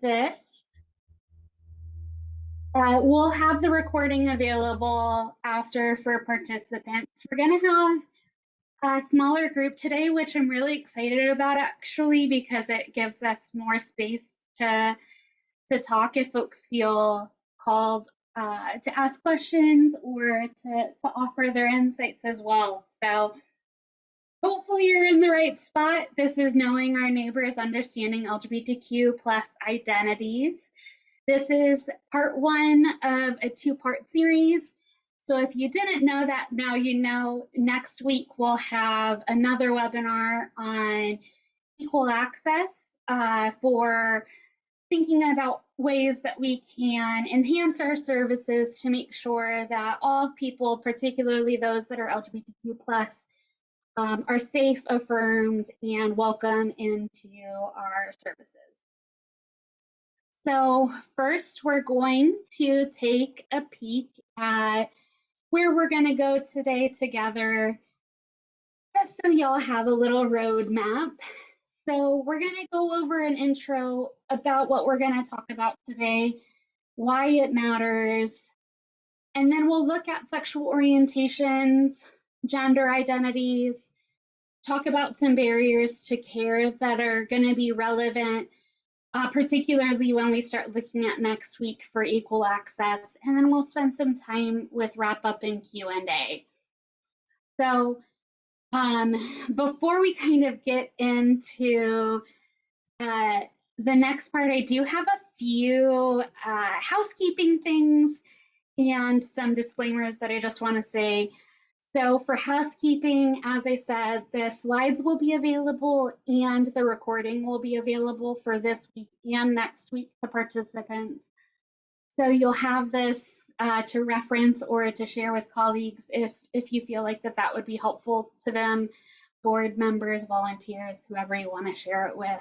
this. We'll have the recording available after for participants. We're going to have a smaller group today, which I'm really excited about actually, because it gives us more space to talk if folks feel called to ask questions or to offer their insights as well. So hopefully you're in the right spot. This is Knowing Our Neighbors, Understanding LGBTQ plus Identities. This is part one of a two-part series. So if you didn't know that, now you know. Next week we'll have another webinar on equal access for thinking about ways that we can enhance our services to make sure that all people, particularly those that are LGBTQ plus, are safe, affirmed, and welcome into our services. So first, we're going to take a peek at where we're going to go today together, just so y'all have a little roadmap. So we're going to go over an intro about what we're going to talk about today, why it matters, and then we'll look at sexual orientations, gender identities, talk about some barriers to care that are going to be relevant, particularly when we start looking at next week for equal access, and then we'll spend some time with wrap up and Q&A. So before we kind of get into the next part, I do have a few housekeeping things and some disclaimers that I just want to say. So for housekeeping, as I said, the slides will be available and the recording will be available for this week and next week to participants. So you'll have this to reference or to share with colleagues if you feel like that would be helpful to them, board members, volunteers, whoever you want to share it with.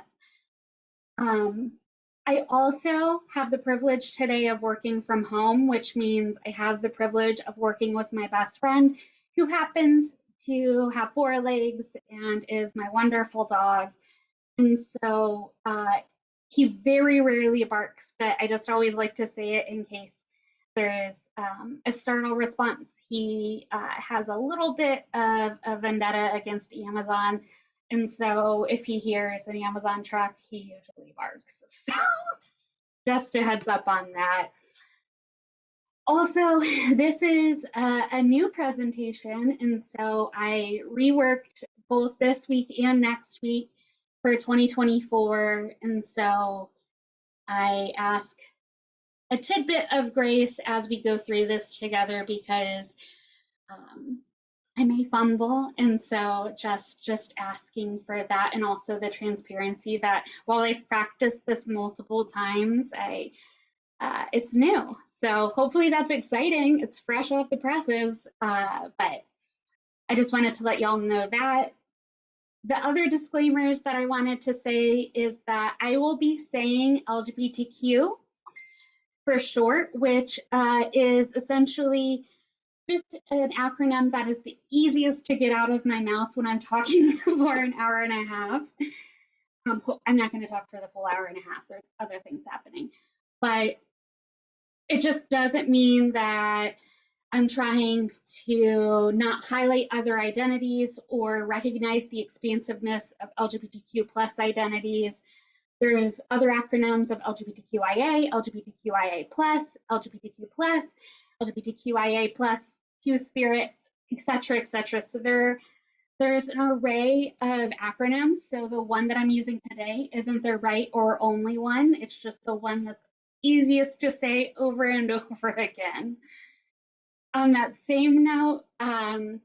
I also have the privilege today of working from home, which means I have the privilege of working with my best friend, who happens to have 4 legs and is my wonderful dog. And so he very rarely barks, but I just always like to say it in case there's a startle response. He has a little bit of a vendetta against Amazon. And so if he hears an Amazon truck, he usually barks. So just a heads up on that. Also, this is a new presentation, and so I reworked both this week and next week for 2024, and so I ask a tidbit of grace as we go through this together because I may fumble, and so just asking for that, and also the transparency that while I've practiced this multiple times, it's new. So hopefully that's exciting. It's fresh off the presses, but I just wanted to let y'all know that. The other disclaimers that I wanted to say is that I will be saying LGBTQ for short, which is essentially just an acronym that is the easiest to get out of my mouth when I'm talking for an hour and a half. I'm not going to talk for the full hour and a half. There's other things happening, but it just doesn't mean that I'm trying to not highlight other identities or recognize the expansiveness of LGBTQ plus identities. There's other acronyms of LGBTQIA, LGBTQIA+, LGBTQ+, LGBTQIA+, Two-Spirit, et cetera, so there's an array of acronyms. So the one that I'm using today isn't the right or only one. It's just the one that's easiest to say over and over again. On that same note, I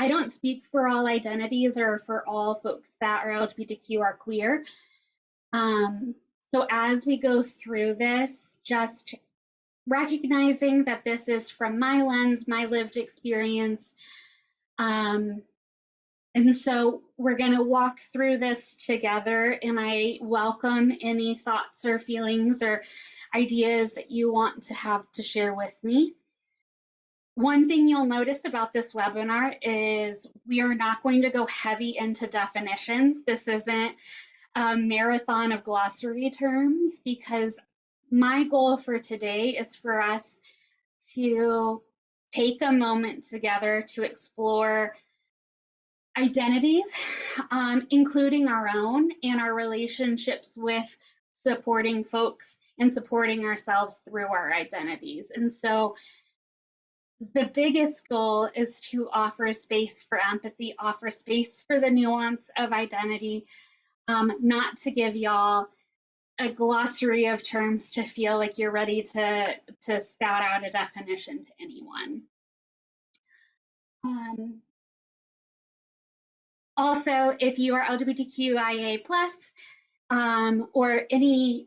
don't speak for all identities or for all folks that are LGBTQ or queer. So as we go through this, just recognizing that this is from my lens, my lived experience. And so we're going to walk through this together, and I welcome any thoughts or feelings or ideas that you want to have to share with me. One thing you'll notice about this webinar is we are not going to go heavy into definitions. This isn't a marathon of glossary terms, because my goal for today is for us to take a moment together to explore identities, including our own and our relationships with supporting folks and supporting ourselves through our identities. And so the biggest goal is to offer space for empathy, offer space for the nuance of identity, not to give y'all a glossary of terms to feel like you're ready to spout out a definition to anyone. Also, if you are LGBTQIA+, or any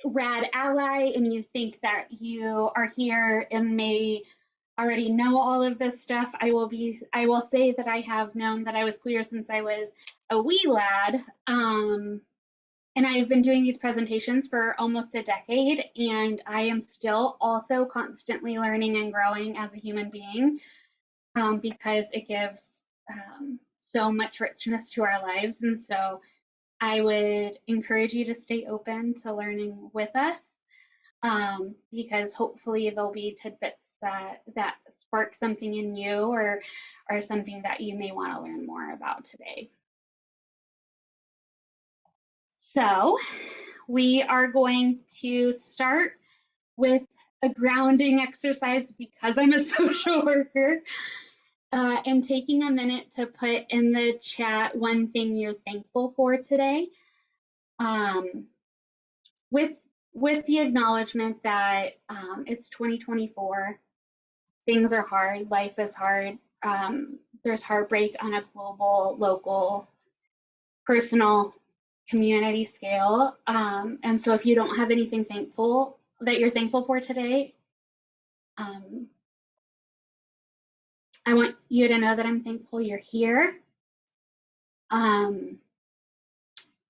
rad ally and you think that you are here and may already know all of this stuff, I will say that I have known that I was queer since I was a wee lad. And I've been doing these presentations for almost a decade, and I am still also constantly learning and growing as a human being, because it gives so much richness to our lives. And so I would encourage you to stay open to learning with us, because hopefully there'll be tidbits that spark something in you, or something that you may want to learn more about today. So we are going to start with a grounding exercise because I'm a social worker, and taking a minute to put in the chat one thing you're thankful for today, with the acknowledgement that it's 2024, things are hard, life is hard, there's heartbreak on a global, local, personal, community scale. And so if you don't have anything thankful that you're thankful for today, I want you to know that I'm thankful you're here. But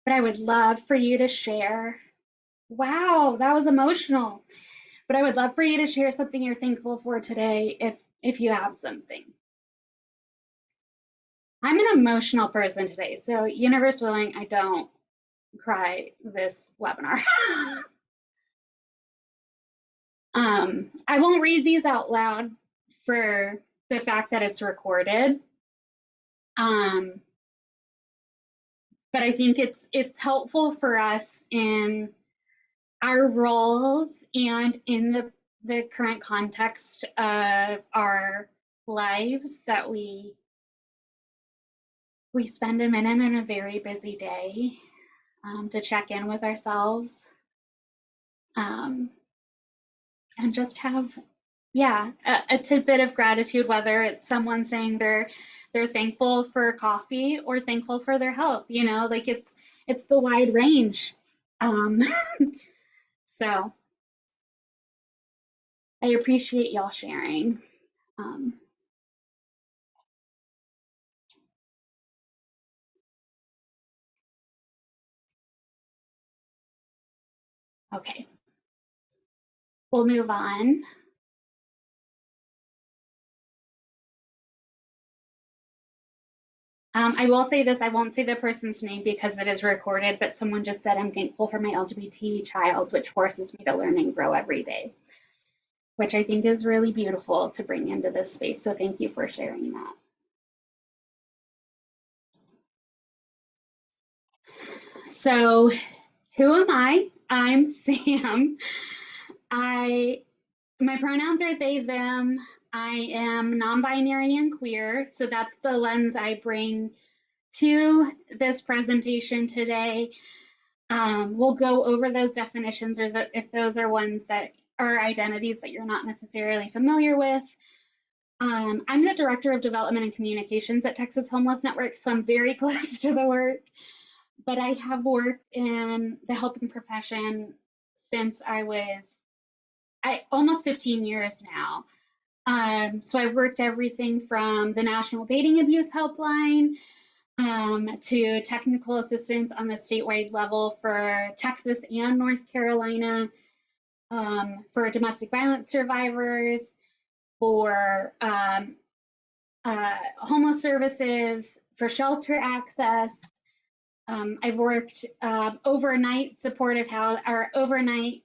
I would love for you to share. Wow, that was emotional. But I would love for you to share something you're thankful for today, if you have something. I'm an emotional person today, so universe willing, I don't cry this webinar. I won't read these out loud for the fact that it's recorded. But I think it's helpful for us in our roles and in the current context of our lives that we spend a minute in a very busy day, to check in with ourselves, and just have, yeah, a tidbit of gratitude, whether it's someone saying they're thankful for coffee or thankful for their health, you know, like it's the wide range. So I appreciate y'all sharing. Okay, we'll move on. I will say this, I won't say the person's name because it is recorded, but someone just said, I'm thankful for my LGBT child, which forces me to learn and grow every day, which I think is really beautiful to bring into this space. So thank you for sharing that. So who am I? I'm Sam. My pronouns are they, them. I am non-binary and queer, so that's the lens I bring to this presentation today. We'll go over those definitions, or if those are ones that are identities that you're not necessarily familiar with. I'm the Director of Development and Communications at Texas Homeless Network, so I'm very close to the work, but I have worked in the helping profession since I was almost 15 years now. So I've worked everything from the National Dating Abuse Helpline, to technical assistance on the statewide level for Texas and North Carolina, for domestic violence survivors, for homeless services, for shelter access, I've worked overnight supportive house or overnight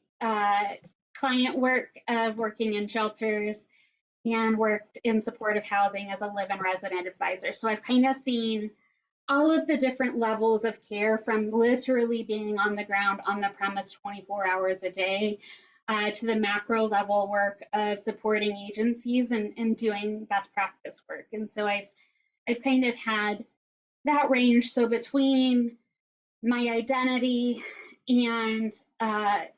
client work of working in shelters and worked in supportive housing as a live-in resident advisor. So I've kind of seen all of the different levels of care from literally being on the ground on the premise 24 hours a day to the macro level work of supporting agencies and doing best practice work. And so I've kind of had that range. So between my identity and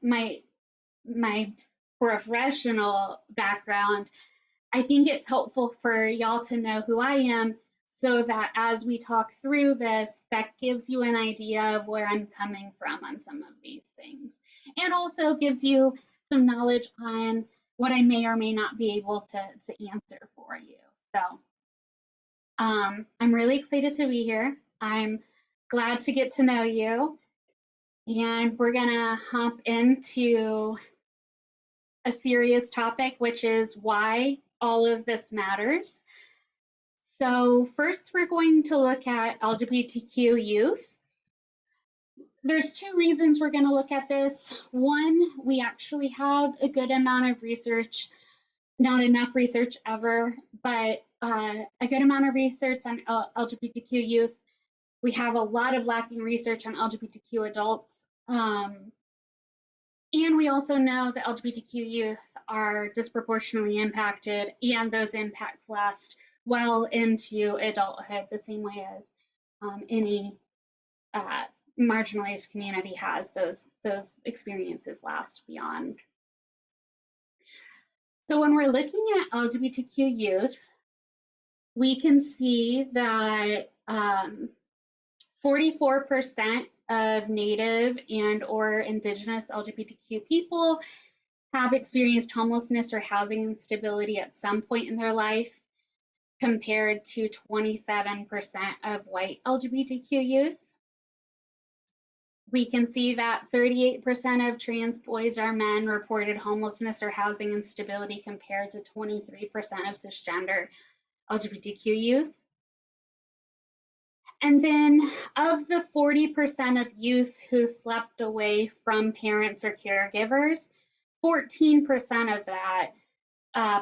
my professional background, I think it's helpful for y'all to know who I am so that as we talk through this, that gives you an idea of where I'm coming from on some of these things. And also gives you some knowledge on what I may or may not be able to answer for you. So I'm really excited to be here. I'm glad to get to know you. And we're gonna hop into a serious topic, which is why all of this matters. So first, we're going to look at LGBTQ youth. There's two reasons we're going to look at this. One, we actually have a good amount of research, not enough research ever, but a good amount of research on LGBTQ youth. We have a lot of lacking research on LGBTQ adults. And we also know that LGBTQ youth are disproportionately impacted, and those impacts last well into adulthood, the same way as any marginalized community has. Those experiences last beyond. So when we're looking at LGBTQ youth, we can see that 44% of Native and or Indigenous LGBTQ people have experienced homelessness or housing instability at some point in their life, compared to 27% of white LGBTQ youth. We can see that 38% of trans boys or men reported homelessness or housing instability, compared to 23% of cisgender LGBTQ youth. And then of the 40% of youth who slept away from parents or caregivers, 14% of that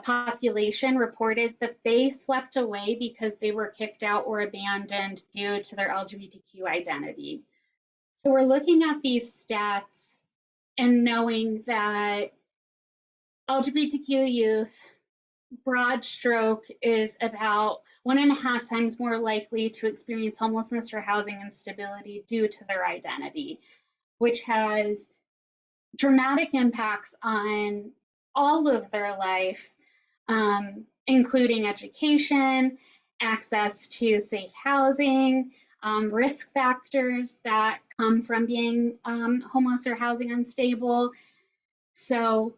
population reported that they slept away because they were kicked out or abandoned due to their LGBTQ identity. So we're looking at these stats and knowing that LGBTQ youth, broad stroke, is about 1.5 times more likely to experience homelessness or housing instability due to their identity, which has dramatic impacts on all of their life, including education, access to safe housing, risk factors that come from being homeless or housing unstable. So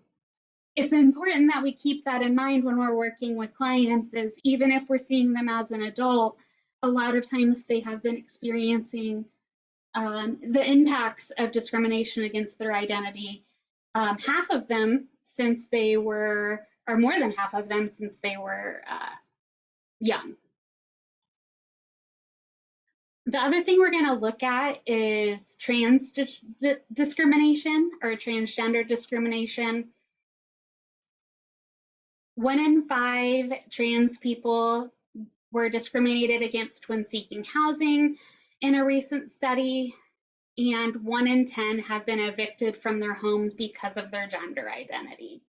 it's important that we keep that in mind when we're working with clients, is even if we're seeing them as an adult, a lot of times they have been experiencing the impacts of discrimination against their identity. Half of them since they were, or more than half of them since they were young. The other thing we're going to look at is trans discrimination or transgender discrimination. 1 in 5 trans people were discriminated against when seeking housing in a recent study, and 1 in 10 have been evicted from their homes because of their gender identity.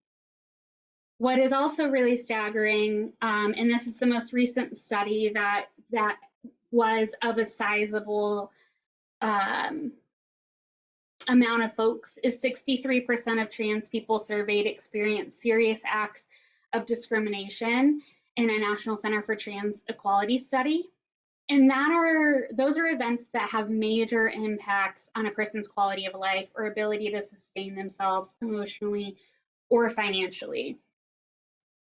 What is also really staggering, and this is the most recent study that was of a sizable amount of folks, is 63% of trans people surveyed experienced serious acts of discrimination in a National Center for Trans Equality study. And those are events that have major impacts on a person's quality of life or ability to sustain themselves emotionally or financially.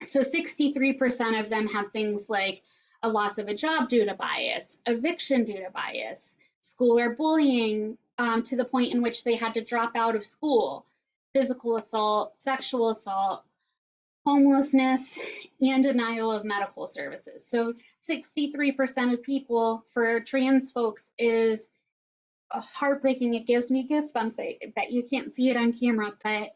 So 63% of them had things like a loss of a job due to bias, eviction due to bias, school or bullying to the point in which they had to drop out of school, physical assault, sexual assault, homelessness, and denial of medical services. So 63% of people for trans folks is heartbreaking. It gives me goosebumps. I bet you can't see it on camera, but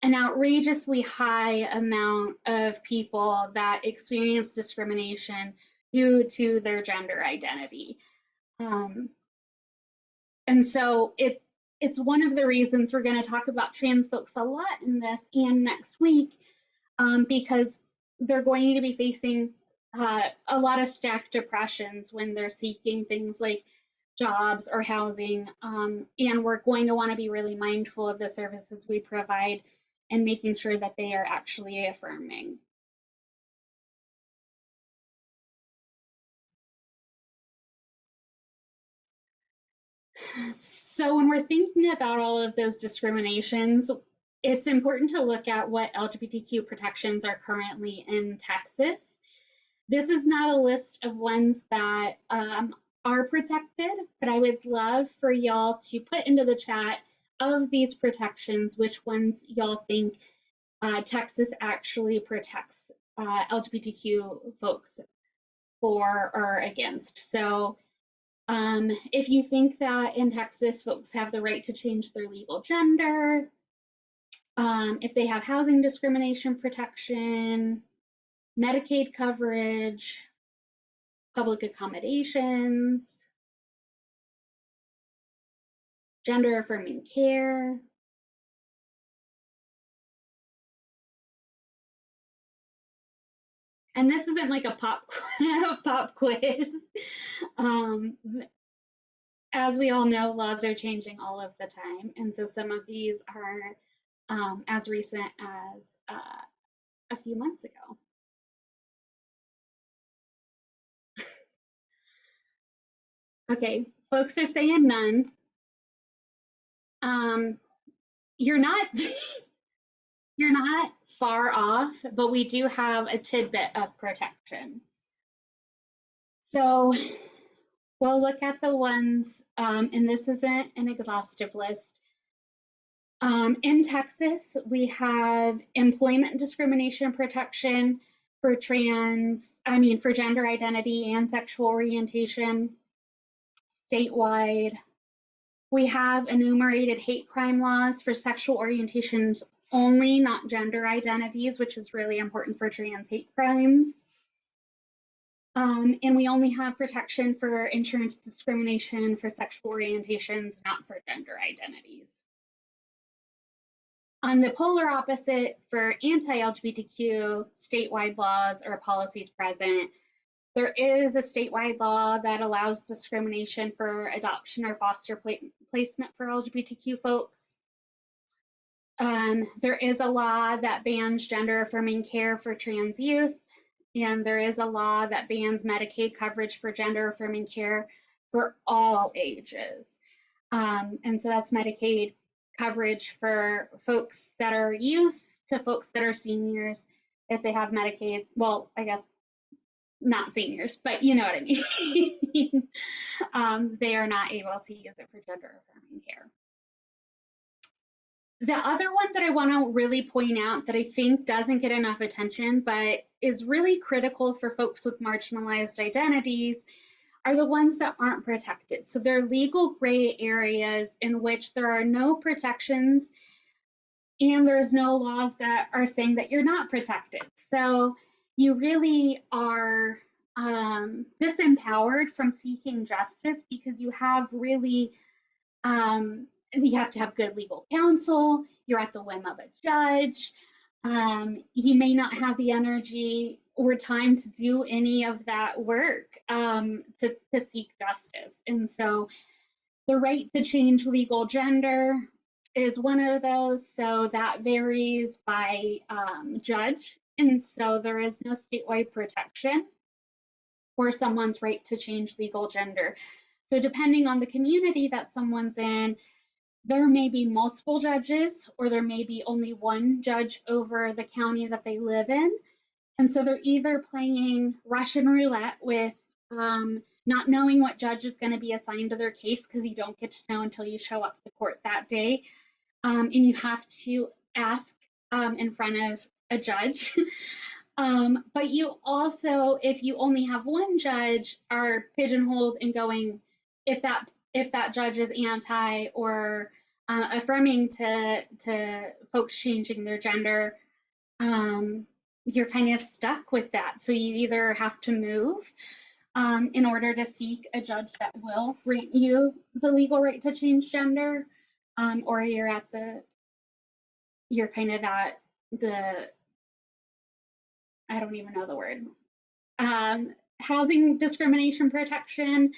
an outrageously high amount of people that experience discrimination due to their gender identity. Um, and so it's one of the reasons we're going to talk about trans folks a lot in this and next week, because they're going to be facing a lot of stacked depressions when they're seeking things like jobs or housing. And we're going to want to be really mindful of the services we provide and making sure that they are actually affirming. So when we're thinking about all of those discriminations, it's important to look at what LGBTQ protections are currently in Texas. This is not a list of ones that are protected, but I would love for y'all to put into the chat of these protections, which ones y'all think Texas actually protects LGBTQ folks for or against. So if you think that in Texas folks have the right to change their legal gender, if they have housing discrimination protection, Medicaid coverage, public accommodations, gender affirming care. And this isn't like a pop quiz. As we all know, laws are changing all of the time. And so some of these are as recent as a few months ago. Okay, folks are saying none. You're not you're not far off, but we do have a tidbit of protection. So we'll look at the ones, and this isn't an exhaustive list. In Texas, we have employment discrimination protection for for gender identity and sexual orientation statewide. We have enumerated hate crime laws for sexual orientations only, not gender identities, which is really important for trans hate crimes. And we only have protection for insurance discrimination for sexual orientations, not for gender identities. On the polar opposite, for anti-LGBTQ statewide laws or policies present, there is a statewide law that allows discrimination for adoption or foster placement for LGBTQ folks. There is a law that bans gender affirming care for trans youth, and there is a law that bans Medicaid coverage for gender affirming care for all ages. And so that's Medicaid coverage for folks that are youth to folks that are seniors if they have Medicaid. Well, I guess not seniors, but you know what I mean. They are not able to use it for gender affirming care. The other one that I want to really point out that I think doesn't get enough attention, but is really critical for folks with marginalized identities, are the ones that aren't protected. So they're legal gray areas in which there are no protections and there's no laws that are saying that you're not protected. So you really are disempowered from seeking justice because you have really you have to have good legal counsel. You're at the whim of a judge. You may not have the energy or time to do any of that work to seek justice. And so the right to change legal gender is one of those. So that varies by judge. And so there is no statewide protection for someone's right to change legal gender. So depending on the community that someone's in, there may be multiple judges or there may be only one judge over the county that they live in. And so they're either playing Russian roulette with not knowing what judge is going to be assigned to their case because you don't get to know until you show up to court that day. And you have to ask in front of a judge. But you also, if you only have one judge, are pigeonholed and going, if that if that judge is anti or affirming to folks changing their gender, you're kind of stuck with that. So you either have to move in order to seek a judge that will grant you the legal right to change gender, or you're kind of at the, I don't even know the word, housing discrimination protection.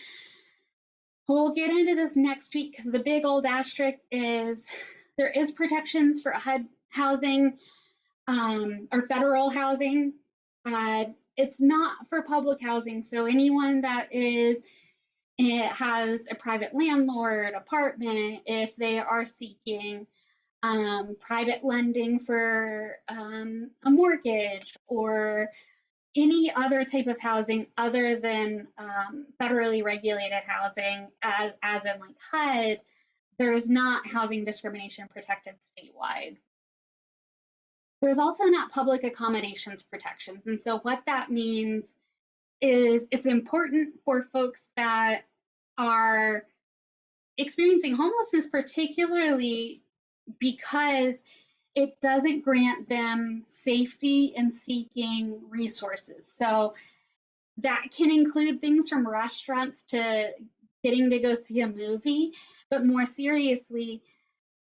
We'll get into this next week because the big old asterisk is there is protections for HUD housing or federal housing. It's not for public housing. So anyone that has a private landlord apartment, if they are seeking private lending for a mortgage or any other type of housing other than federally regulated housing, as in like HUD, there's not housing discrimination protected statewide. There's also not public accommodations protections. And so what that means is it's important for folks that are experiencing homelessness, particularly because it doesn't grant them safety in seeking resources. So that can include things from restaurants to getting to go see a movie, but more seriously,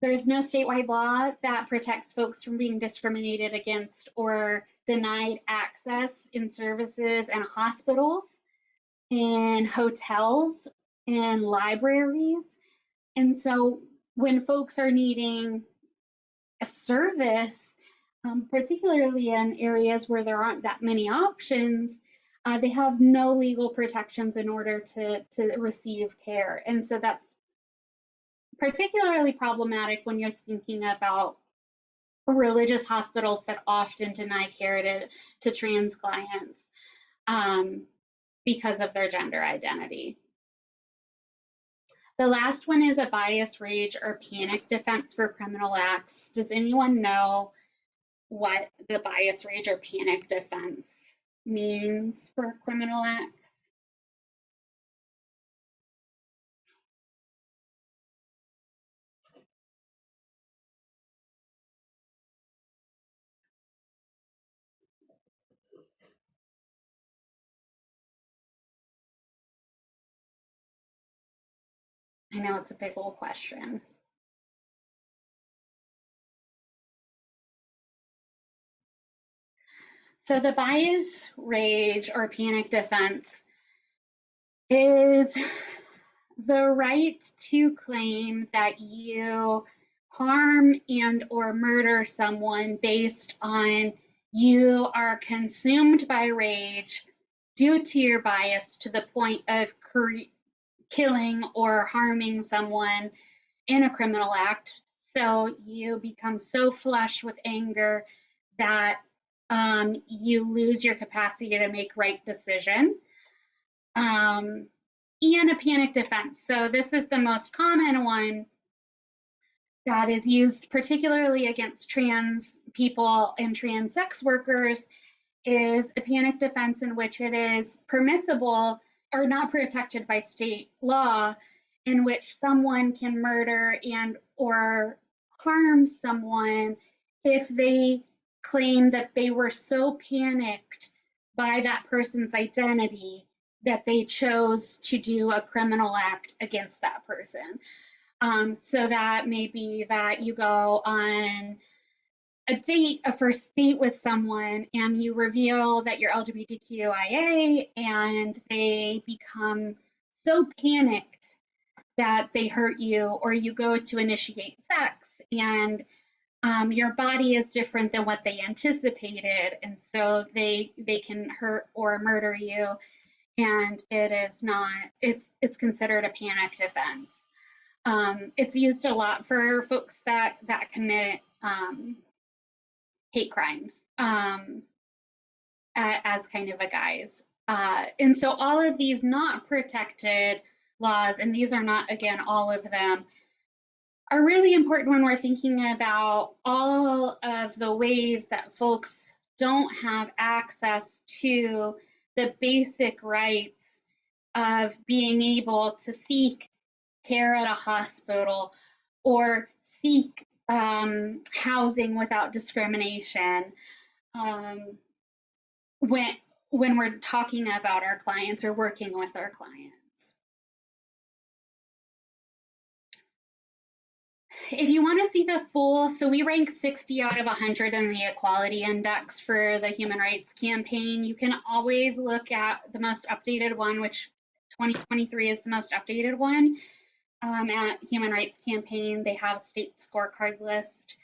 there's no statewide law that protects folks from being discriminated against or denied access in services and hospitals, in hotels, and libraries. And so when folks are needing a service, particularly in areas where there aren't that many options, they have no legal protections in order to receive care. And so that's particularly problematic when you're thinking about religious hospitals that often deny care to trans clients because of their gender identity. The last one is a bias, rage, or panic defense for criminal acts. Does anyone know what the bias, rage, or panic defense means for criminal acts? I know it's a big old question. So the bias, rage, or panic defense is the right to claim that you harm and or murder someone based on you are consumed by rage due to your bias to the point of killing or harming someone in a criminal act. So you become so flushed with anger that you lose your capacity to make right decision. And a panic defense. So this is the most common one that is used particularly against trans people and trans sex workers, is a panic defense in which it is permissible or not protected by state law, in which someone can murder and or harm someone if they claim that they were so panicked by that person's identity that they chose to do a criminal act against that person. So that may be that you go on a date, a first date with someone, and you reveal that you're LGBTQIA, and they become so panicked that they hurt you, or you go to initiate sex and your body is different than what they anticipated, and so they can hurt or murder you, and it is not, it's considered a panic defense. It's used a lot for folks that commit hate crimes as kind of a guise. And so all of these not protected laws, and these are not, again, all of them, are really important when we're thinking about all of the ways that folks don't have access to the basic rights of being able to seek care at a hospital, or seek housing without discrimination when we're talking about our clients or working with our clients. If you want to see the full, so we rank 60 out of 100 in the Equality Index for the Human Rights Campaign. You can always look at the most updated one, which 2023 is the most updated one. At Human Rights Campaign, they have a state scorecard list.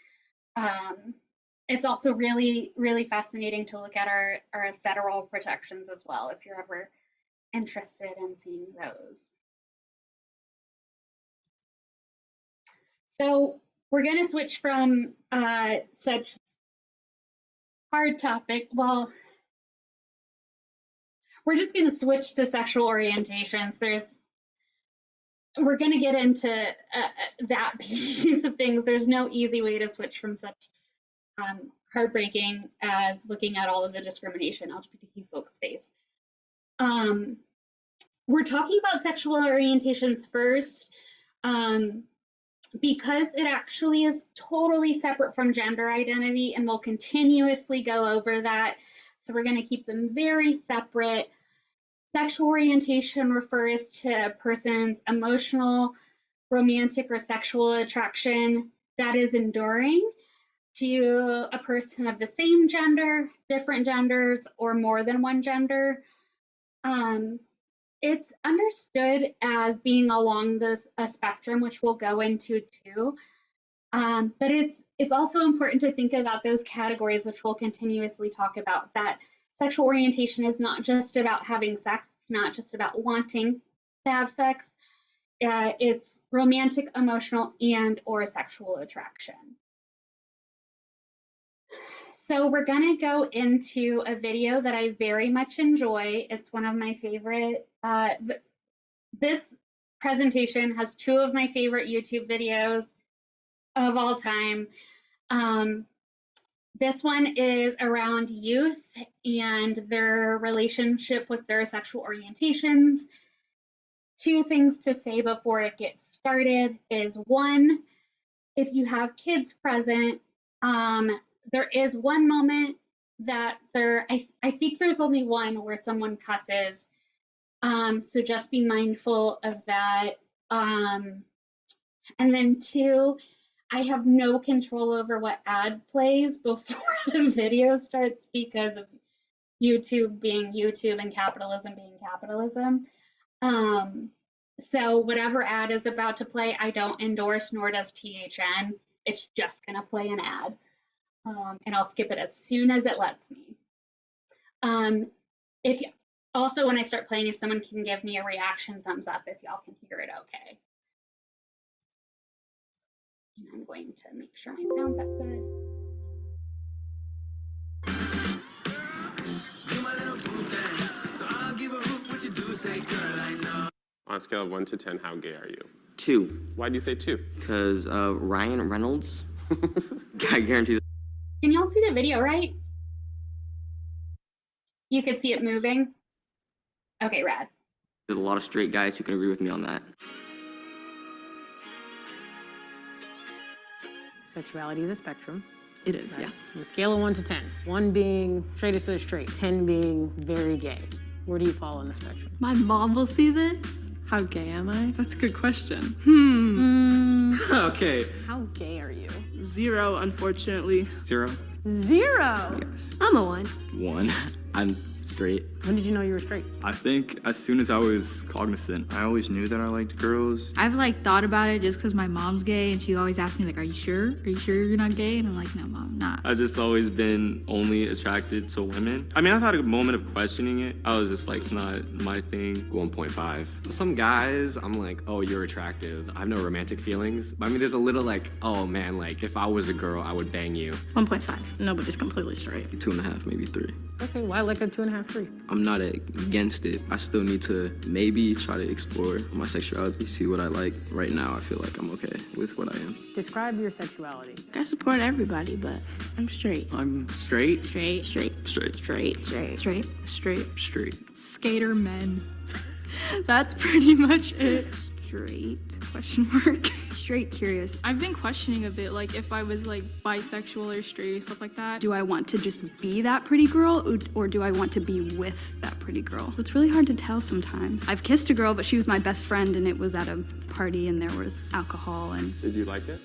It's also really, really fascinating to look at our federal protections as well, if you're ever interested in seeing those. So we're going to switch from such hard topic. Well, we're just going to switch to sexual orientations. We're going to get into that piece of things. There's no easy way to switch from such heartbreaking as looking at all of the discrimination LGBTQ folks face. We're talking about sexual orientations first because it actually is totally separate from gender identity, and we'll continuously go over that. So we're going to keep them very separate. Sexual orientation refers to a person's emotional, romantic, or sexual attraction that is enduring to a person of the same gender, different genders, or more than one gender. It's understood as being along a spectrum, which we'll go into too. But it's also important to think about those categories, which we'll continuously talk about, that sexual orientation is not just about having sex. It's not just about wanting to have sex. It's romantic, emotional, and or sexual attraction. So we're going to go into a video that I very much enjoy. It's one of my favorite. This presentation has two of my favorite YouTube videos of all time. This one is around youth and their relationship with their sexual orientations. Two things to say before it gets started is, one, if you have kids present, there is one moment that I think there's only one where someone cusses. So just be mindful of that. And then two, I have no control over what ad plays before the video starts because of YouTube being YouTube and capitalism being capitalism. So whatever ad is about to play, I don't endorse, nor does THN. It's just gonna play an ad. And I'll skip it as soon as it lets me. If also, when I start playing, if someone can give me a reaction thumbs up if y'all can hear it okay. And I'm going to make sure my sound's up good. On a scale of 1 to 10, how gay are you? 2. Why do you say 2? Because Ryan Reynolds, I guarantee that. Can y'all see the video, right? You could see it moving? Okay, rad. There's a lot of straight guys who can agree with me on that. Sexuality is a spectrum. It is, Right? yeah. On a scale of 1 to 10, 1 being straightest of the straight, 10 being very gay. Where do you fall on the spectrum? My mom will see this. How gay am I? That's a good question. Okay. How gay are you? 0, unfortunately. 0. 0. Yes. I'm a 1. 1. I'm straight. When did you know you were straight? I think as soon as I was cognizant. I always knew that I liked girls. I've thought about it just because my mom's gay and she always asks me are you sure? Are you sure you're not gay? And I'm like, no, mom, I'm not. I've just always been only attracted to women. I mean, I've had a moment of questioning it. I was just like, it's not my thing. 1.5. Some guys, I'm like, oh, you're attractive. I have no romantic feelings. I mean, there's a little oh man, if I was a girl, I would bang you. 1.5. Nobody's completely straight. 2.5, maybe 3. Okay, why like a 2.5, 3? I'm not against it. I still need to maybe try to explore my sexuality, see what I like. Right now, I feel like I'm okay with what I am. Describe your sexuality. I support everybody, but I'm straight. I'm straight. Straight. Straight. Straight. Straight. Straight. Skater men. That's pretty much it. straight, question mark. Straight curious. I've been questioning a bit, like if I was like bisexual or straight or stuff like that. Do I want to just be that pretty girl or do I want to be with that pretty girl? It's really hard to tell sometimes. I've kissed a girl, but she was my best friend and it was at a party and there was alcohol and... Did you like it?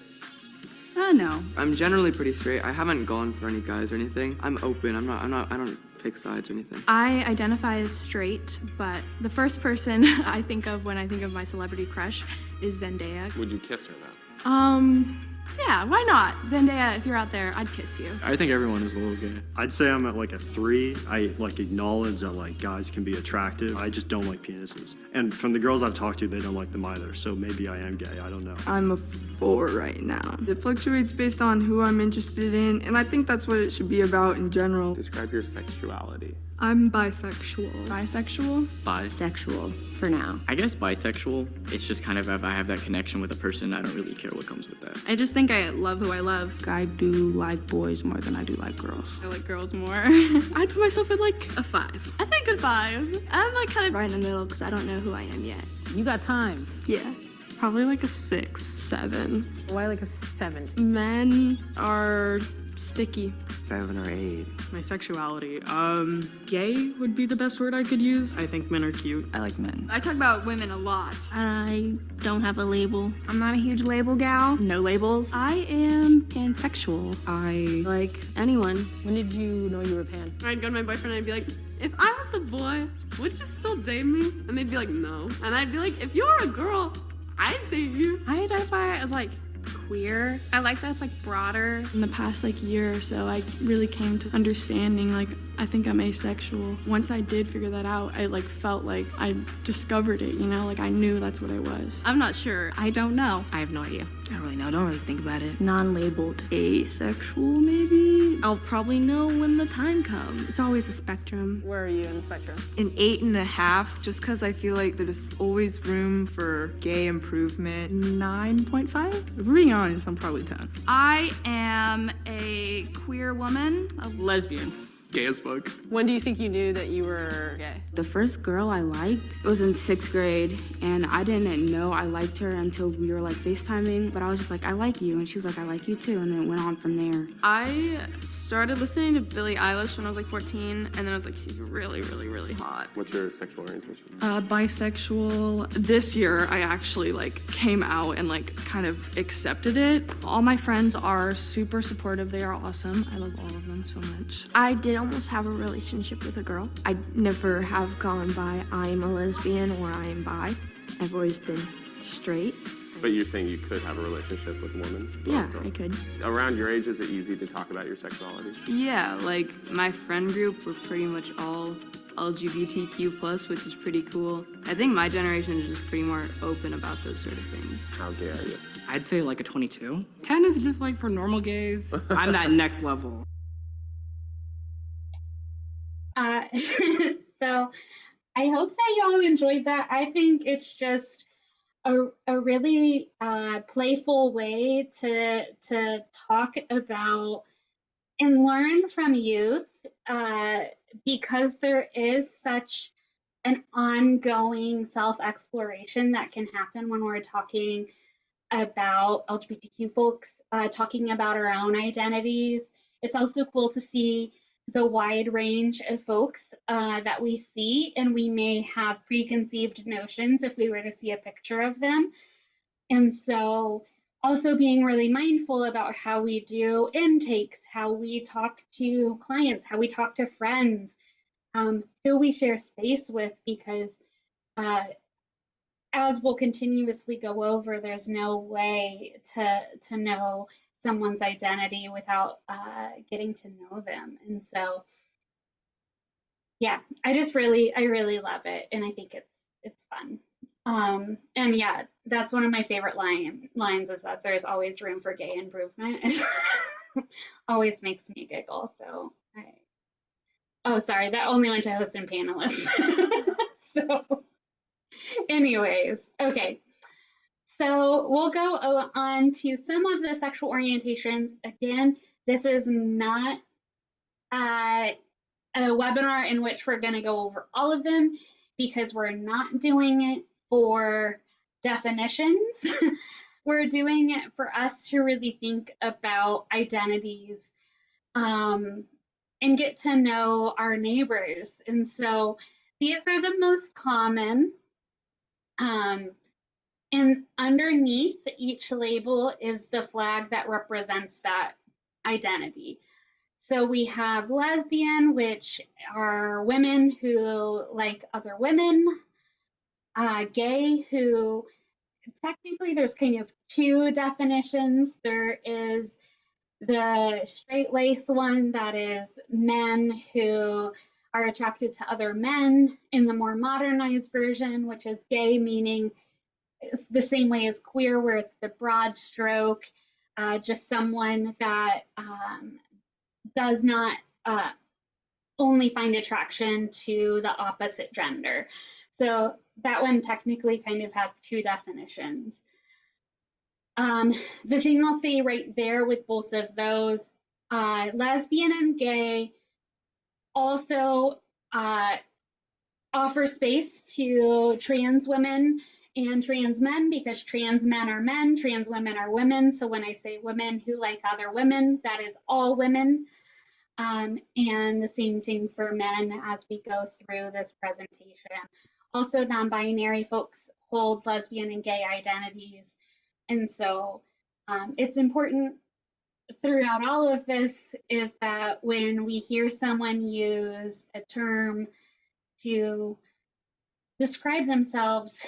No. I'm generally pretty straight. I haven't gone for any guys or anything. I'm open. I don't pick sides or anything. I identify as straight, but the first person I think of when I think of my celebrity crush is Zendaya. Would you kiss her though? Yeah, why not? Zendaya, if you're out there, I'd kiss you. I think everyone is a little gay. I'd say I'm at like a 3. I like acknowledge that like guys can be attractive. I just don't like penises. And from the girls I've talked to, they don't like them either. So maybe I am gay. I don't know. I'm a 4 right now. It fluctuates based on who I'm interested in, and I think that's what it should be about in general. Describe your sexuality. I'm bisexual. Bisexual? Bisexual for now. I guess bisexual. It's just kind of if I have that connection with a person, I don't really care what comes with that. I just think I love who I love. I do like boys more than I do like girls. I like girls more. I'd put myself at like A 5. I think a 5. I'm like kind of Right in the middle because I don't know who I am yet. You got time. Yeah. probably like a 6, 7. Why like a 7? Men are sticky. 7 or 8. My sexuality, gay would be the best word I could use. I think men are cute. I like men. I talk about women a lot. I don't have a label. I'm not a huge label gal. No labels. I am pansexual. I like anyone. When did you know you were pan? I'd go to my boyfriend and I'd be like, if I was a boy, would you still date me? And they'd be like, no. And I'd be like, if you're a girl, I'd date you. I identify as like queer. I like that it's like broader. In the past like year or so, I really came to understanding like I think I'm asexual. Once I did figure that out, I like felt like I discovered it, you know, like I knew that's what I was. I'm not sure. I don't know. I have no idea. I don't really know. Don't really think about it. Non-labeled. Asexual, maybe? I'll probably know when the time comes. It's always a spectrum. Where are you in the spectrum? An 8.5, just because I feel like there's always room for gay improvement. 9.5? If we're being honest, I'm probably 10. I am a queer woman. Lesbian. Gay as fuck. When do you think you knew that you were gay? The first girl I liked was in 6th grade, and I didn't know I liked her until we were like FaceTiming, but I was just like, I like you, and she was like, I like you too, and then it went on from there. I started listening to Billie Eilish when I was like 14, and then I was like, she's really, really, really hot. What's your sexual orientation? Bisexual. This year, I actually like came out and like kind of accepted it. All my friends are super supportive. They are awesome. I love all of them so much. I did almost have a relationship with a girl. I never have gone by I'm a lesbian or I am bi. I've always been straight. But you're saying you could have a relationship with a woman? Yeah, I could. Around your age, is it easy to talk about your sexuality? Yeah, like my friend group, we're pretty much all LGBTQ+, which is pretty cool. I think my generation is just pretty more open about those sort of things. How gay are you? I'd say like a 22. 10 is just like for normal gays. I'm that next level. So I hope that y'all enjoyed that. I think it's just a really playful way to talk about and learn from youth because there is such an ongoing self-exploration that can happen when we're talking about LGBTQ folks, talking about our own identities. It's also cool to see the wide range of folks that we see, and we may have preconceived notions if we were to see a picture of them. And so also being really mindful about how we do intakes, how we talk to clients, how we talk to friends, who we share space with, because as we'll continuously go over, there's no way to know someone's identity without getting to know them. And so, yeah, I really love it, and I think it's fun. And yeah, that's one of my favorite lines is that there's always room for gay improvement. Always makes me giggle. So oh, sorry, that only went to host and panelists. So anyways, okay. So we'll go on to some of the sexual orientations. Again, this is not a webinar in which we're going to go over all of them because we're not doing it for definitions. We're doing it for us to really think about identities and get to know our neighbors. And so these are the most common. And underneath each label is the flag that represents that identity. So we have lesbian, which are women who like other women, gay, who technically there's kind of two definitions. There is the straight lace one, that is men who are attracted to other men, in the more modernized version, which is gay, meaning it's the same way as queer, where it's the broad stroke, just someone that does not only find attraction to the opposite gender. So that one technically kind of has two definitions. The thing I'll say right there with both of those, lesbian and gay also offer space to trans women and trans men, because trans men are men, trans women are women. So when I say women who like other women, that is all women. And the same thing for men as we go through this presentation. Also, non-binary folks hold lesbian and gay identities. And so it's important throughout all of this is that when we hear someone use a term to describe themselves,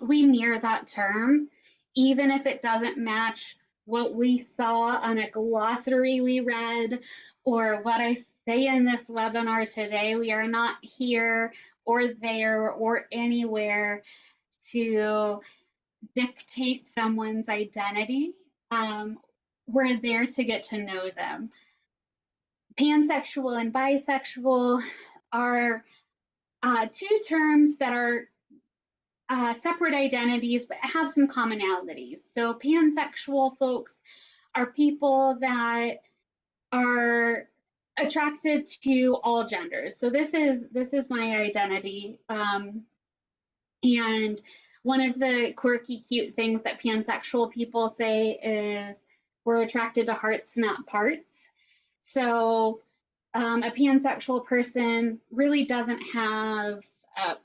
we mirror that term, even if it doesn't match what we saw on a glossary we read or what I say in this webinar today. We are not here or there or anywhere to dictate someone's identity. We're there to get to know them. Pansexual and bisexual are two terms that are separate identities but have some commonalities. So pansexual folks are people that are attracted to all genders. So this is my identity. And one of the quirky, cute things that pansexual people say is we're attracted to hearts, not parts. So a pansexual person really doesn't have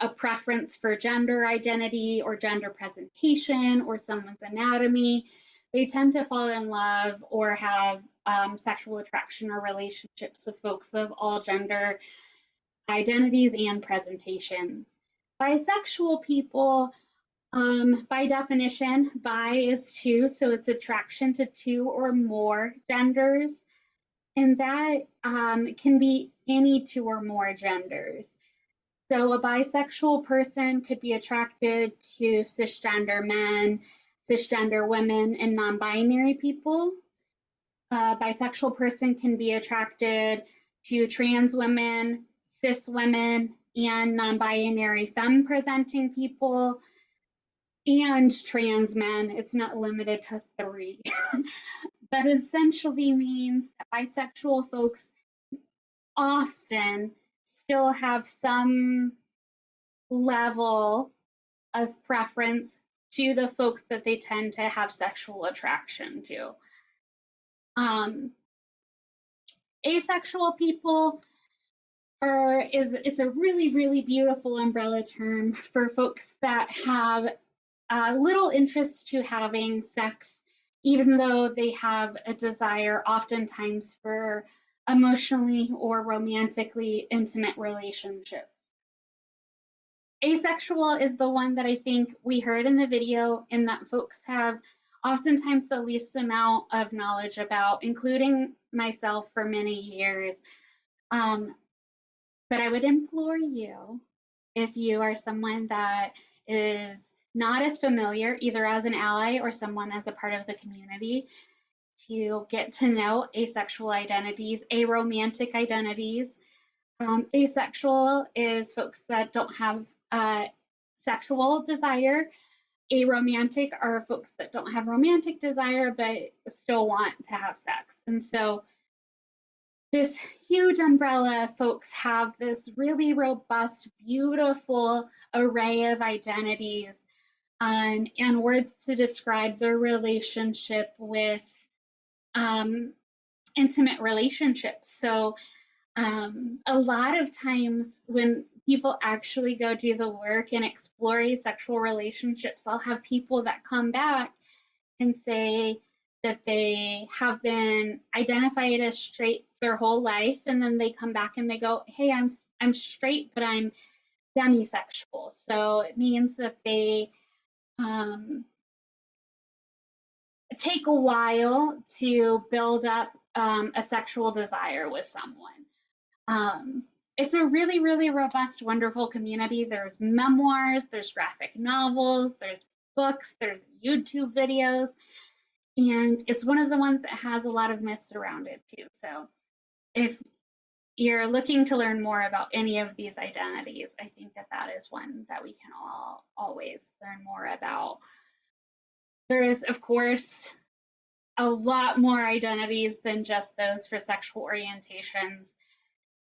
a preference for gender identity or gender presentation or someone's anatomy. They tend to fall in love or have sexual attraction or relationships with folks of all gender identities and presentations. Bisexual people, by definition, bi is two, so it's attraction to two or more genders, and that can be any two or more genders. So a bisexual person could be attracted to cisgender men, cisgender women, and non-binary people. A bisexual person can be attracted to trans women, cis women, and non-binary femme-presenting people, and trans men. It's not limited to three. That essentially means that bisexual folks often still have some level of preference to the folks that they tend to have sexual attraction to. Asexual people it's a really, really beautiful umbrella term for folks that have little interest to having sex, even though they have a desire oftentimes for emotionally or romantically intimate relationships. Asexual is the one that I think we heard in the video, in that folks have oftentimes the least amount of knowledge about, including myself for many years. But I would implore you, if you are someone that is not as familiar, either as an ally or someone as a part of the community, to get to know asexual identities, aromantic identities. Asexual is folks that don't have sexual desire. Aromantic are folks that don't have romantic desire but still want to have sex. And so this huge umbrella, folks have this really robust, beautiful array of identities and words to describe their relationship with intimate relationships. So a lot of times when people actually go do the work and explore asexual relationships, I'll have people that come back and say that they have been identified as straight their whole life, and then they come back and they go, hey, I'm straight, but I'm demisexual. So it means that they take a while to build up a sexual desire with someone. It's a really, really robust, wonderful community. There's memoirs, there's graphic novels, there's books, there's YouTube videos, and it's one of the ones that has a lot of myths around it too. So if you're looking to learn more about any of these identities, I think that that is one that we can all always learn more about. There is, of course, a lot more identities than just those for sexual orientations.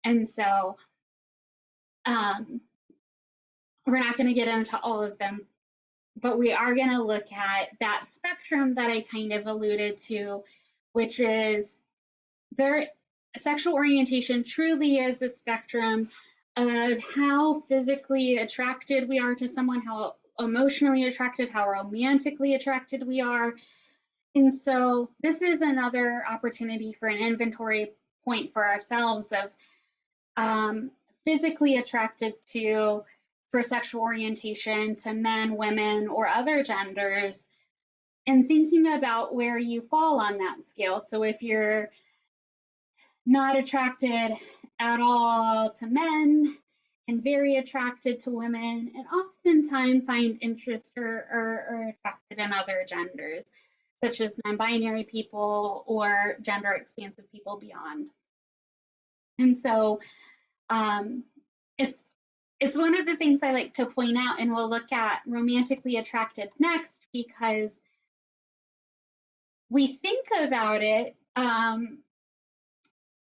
And so we're not going to get into all of them, but we are going to look at that spectrum that I kind of alluded to, which is sexual orientation truly is a spectrum of how physically attracted we are to someone, how emotionally attracted, how romantically attracted we are. And so this is another opportunity for an inventory point for ourselves of physically attracted to, for sexual orientation, to men, women, or other genders, and thinking about where you fall on that scale. So if you're not attracted at all to men and very attracted to women, and oftentimes find interest or attracted in other genders, such as non-binary people or gender expansive people beyond. And so it's one of the things I like to point out, and we'll look at romantically attracted next, because we think about it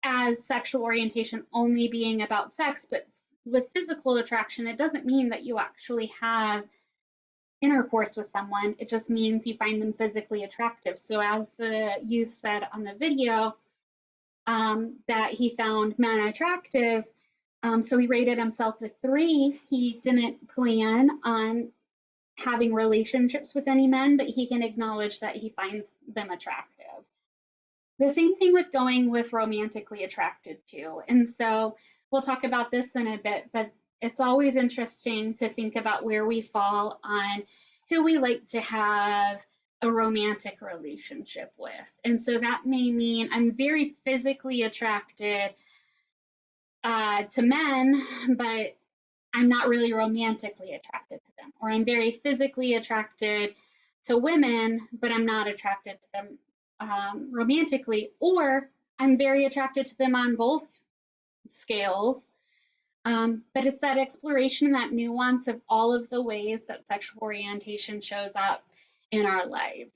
as sexual orientation only being about sex, but with physical attraction, it doesn't mean that you actually have intercourse with someone. It just means you find them physically attractive. So as the youth said on the video, that he found men attractive, so he rated himself a 3. He didn't plan on having relationships with any men, but he can acknowledge that he finds them attractive. The same thing with going with romantically attracted to. And so we'll talk about this in a bit, but it's always interesting to think about where we fall on who we like to have a romantic relationship with. And so that may mean I'm very physically attracted to men, but I'm not really romantically attracted to them. Or I'm very physically attracted to women, but I'm not attracted to them romantically. Or I'm very attracted to them on both scales. But it's that exploration and that nuance of all of the ways that sexual orientation shows up in our lives.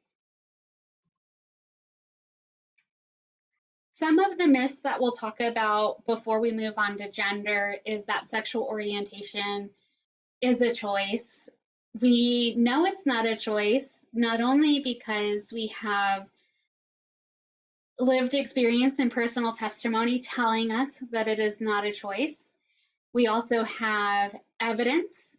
Some of the myths that we'll talk about before we move on to gender is that sexual orientation is a choice. We know it's not a choice, not only because we have lived experience and personal testimony telling us that it is not a choice. We also have evidence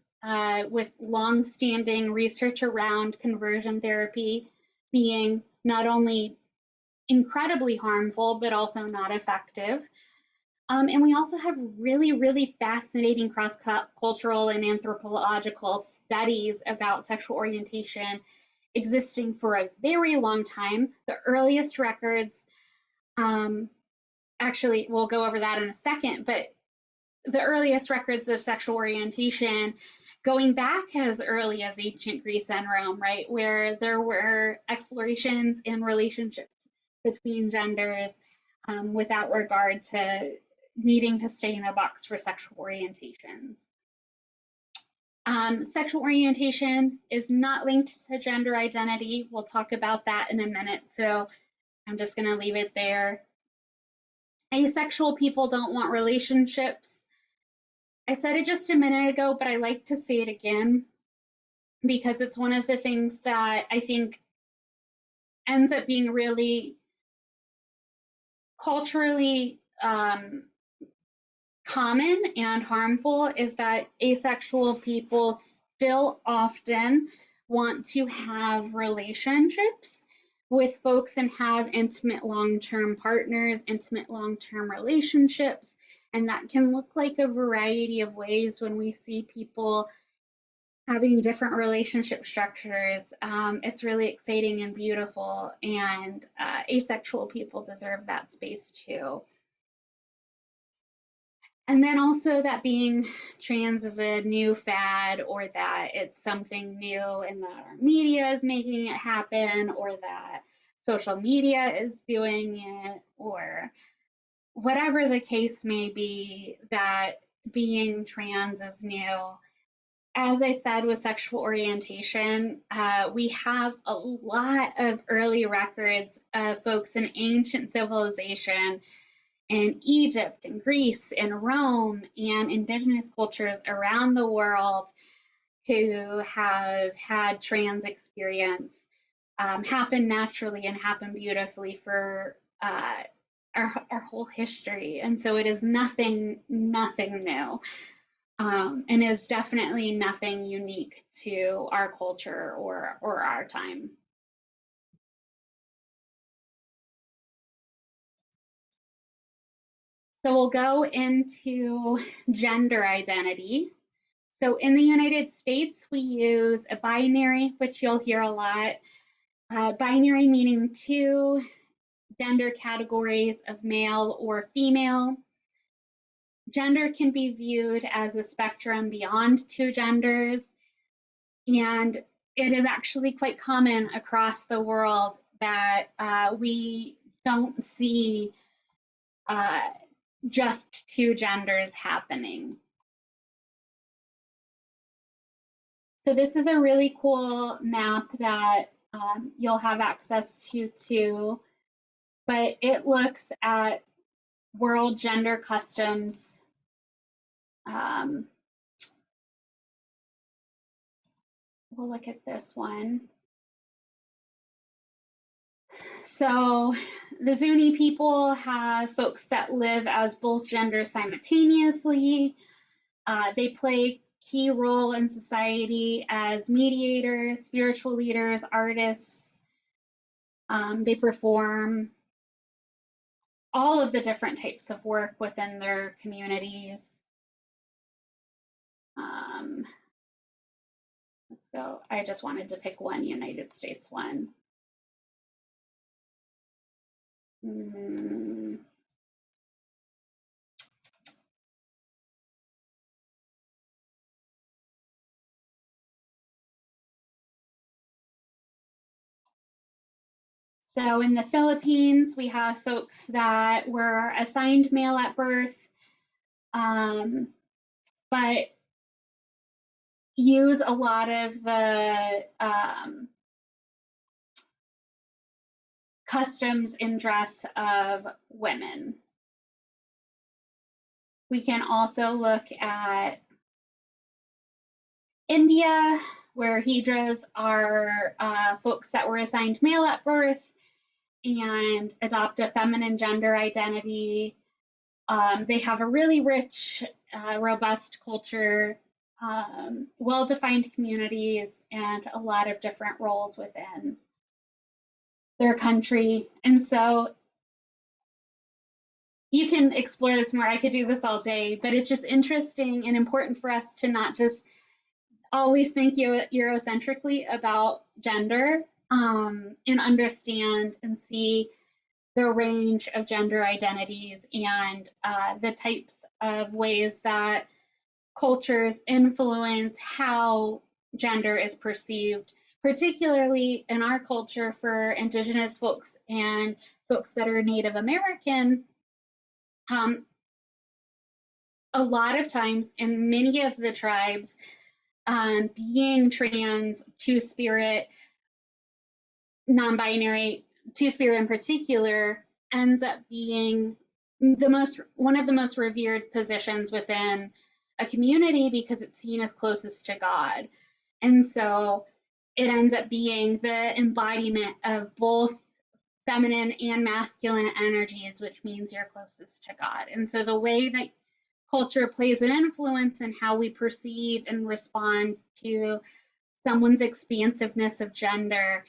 with long-standing research around conversion therapy being not only incredibly harmful, but also not effective. And we also have really, really fascinating cross-cultural and anthropological studies about sexual orientation existing for a very long time. The earliest records, actually, we'll go over that in a second, but the earliest records of sexual orientation going back as early as ancient Greece and Rome, right, where there were explorations and relationships between genders without regard to needing to stay in a box for sexual orientations. Sexual orientation is not linked to gender identity. We'll talk about that in a minute, so I'm just going to leave it there. Asexual people don't want relationships. I said it just a minute ago, but I like to say it again because it's one of the things that I think ends up being really culturally common and harmful, is that asexual people still often want to have relationships with folks and have intimate long-term partners, intimate long-term relationships. And that can look like a variety of ways when we see people having different relationship structures. It's really exciting and beautiful, and asexual people deserve that space too. And then also that being trans is a new fad, or that it's something new and that our media is making it happen, or that social media is doing it, or whatever the case may be, that being trans is new. As I said with sexual orientation, we have a lot of early records of folks in ancient civilization in Egypt and Greece and Rome and indigenous cultures around the world who have had trans experience happen naturally and happen beautifully for our whole history. And so it is nothing new, and is definitely nothing unique to our culture or our time. So we'll go into gender identity. So in the United States, we use a binary, which you'll hear a lot. Binary meaning two gender categories of male or female. Gender can be viewed as a spectrum beyond two genders, and it is actually quite common across the world that we don't see just two genders happening. So this is a really cool map that you'll have access to too, but it looks at world gender customs. We'll look at this one. So the Zuni people have folks that live as both genders simultaneously. They play key role in society as mediators, spiritual leaders, artists. They perform all of the different types of work within their communities. Let's go. I just wanted to pick one United States one. So in the Philippines, we have folks that were assigned male at birth, but use a lot of the customs and dress of women. We can also look at India, where hijras are folks that were assigned male at birth and adopt a feminine gender identity. They have a really rich, robust culture, well-defined communities, and a lot of different roles within their country. And so you can explore this more. I could do this all day, but it's just interesting and important for us to not just always think Eurocentrically about gender, and understand and see the range of gender identities and the types of ways that cultures influence how gender is perceived, particularly in our culture for Indigenous folks and folks that are Native American. A lot of times in many of the tribes, being trans, two-spirit, non-binary, two-spirit in particular, ends up being one of the most revered positions within a community because it's seen as closest to God. And so it ends up being the embodiment of both feminine and masculine energies, which means you're closest to God. And so the way that culture plays an influence in how we perceive and respond to someone's expansiveness of gender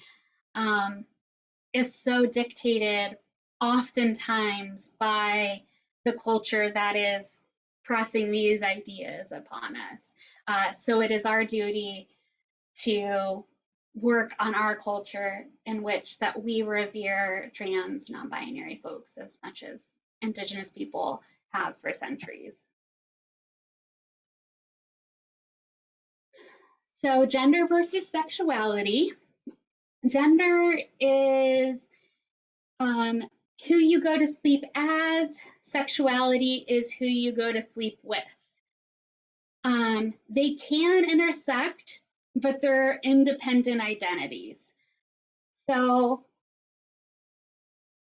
is so dictated oftentimes by the culture that is pressing these ideas upon us. So it is our duty to work on our culture in which that we revere trans, non-binary folks as much as Indigenous people have for centuries. So gender versus sexuality. Gender is who you go to sleep as. Sexuality is who you go to sleep with. They can intersect, but they're independent identities. So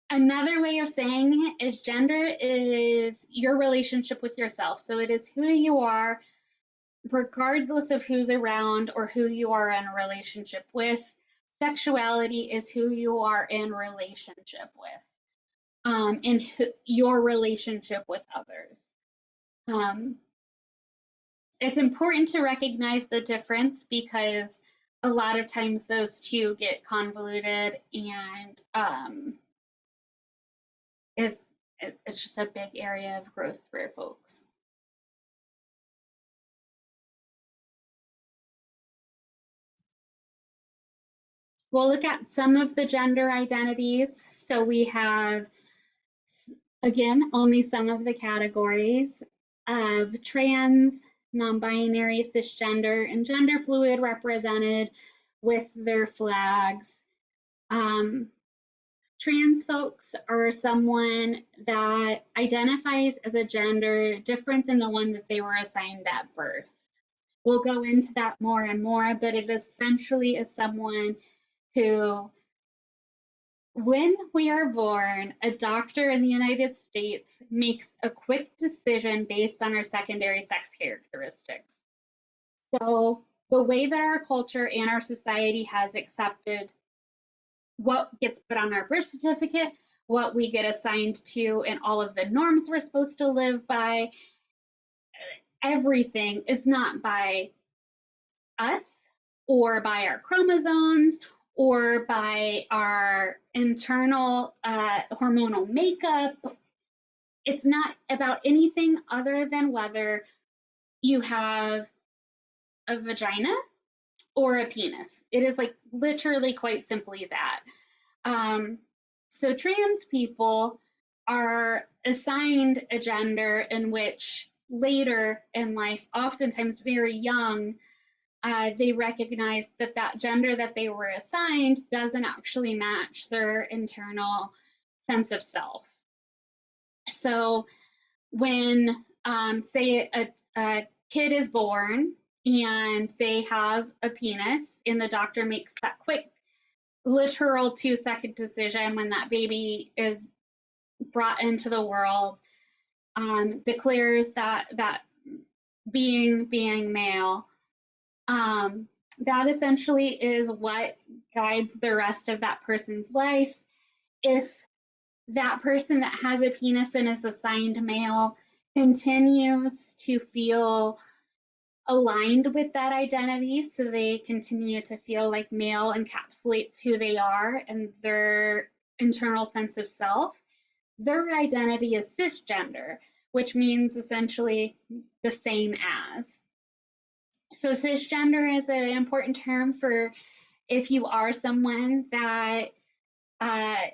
another way of saying it is gender is your relationship with yourself. So it is who you are, regardless of who's around or who you are in a relationship with. Sexuality is who you are in relationship with, and your relationship with others. It's important to recognize the difference because a lot of times those two get convoluted, and it's just a big area of growth for folks. We'll look at some of the gender identities. So we have, again, only some of the categories of trans, non-binary, cisgender, and gender fluid represented with their flags. Trans folks are someone that identifies as a gender different than the one that they were assigned at birth. We'll go into that more and more, but it essentially is someone who, when we are born, a doctor in the United States makes a quick decision based on our secondary sex characteristics. So the way that our culture and our society has accepted what gets put on our birth certificate, what we get assigned to, and all of the norms we're supposed to live by, everything is not by us or by our chromosomes or by our internal hormonal makeup. It's not about anything other than whether you have a vagina or a penis. It is like literally quite simply that. So trans people are assigned a gender in which later in life, oftentimes very young, they recognize that that gender that they were assigned doesn't actually match their internal sense of self. So when, say, a kid is born and they have a penis and the doctor makes that quick, literal 2-second decision when that baby is brought into the world, declares that being male, that essentially is what guides the rest of that person's life. If that person that has a penis and is assigned male continues to feel aligned with that identity, so they continue to feel like male encapsulates who they are and their internal sense of self, their identity is cisgender, which means essentially the same as. So cisgender is an important term for if you are someone that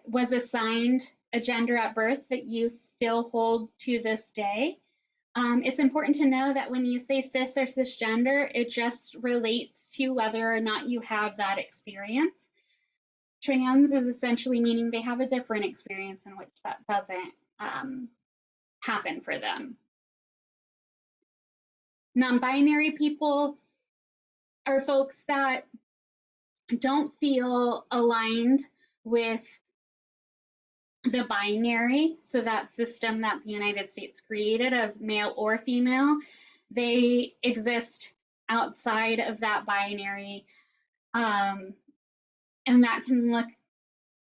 was assigned a gender at birth that you still hold to this day. It's important to know that when you say cis or cisgender, it just relates to whether or not you have that experience. Trans is essentially meaning they have a different experience in which that doesn't happen for them. Non-binary people are folks that don't feel aligned with the binary, so that system that the United States created of male or female, they exist outside of that binary. And that can look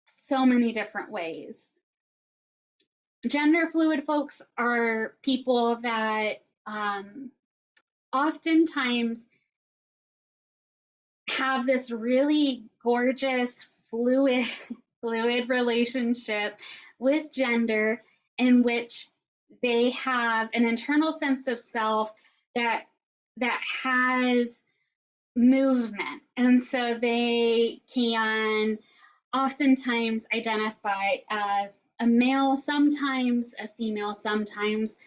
so many different ways. Gender fluid folks are people that oftentimes have this really gorgeous fluid relationship with gender, in which they have an internal sense of self that has movement, and so they can oftentimes identify as a male, sometimes a female, sometimes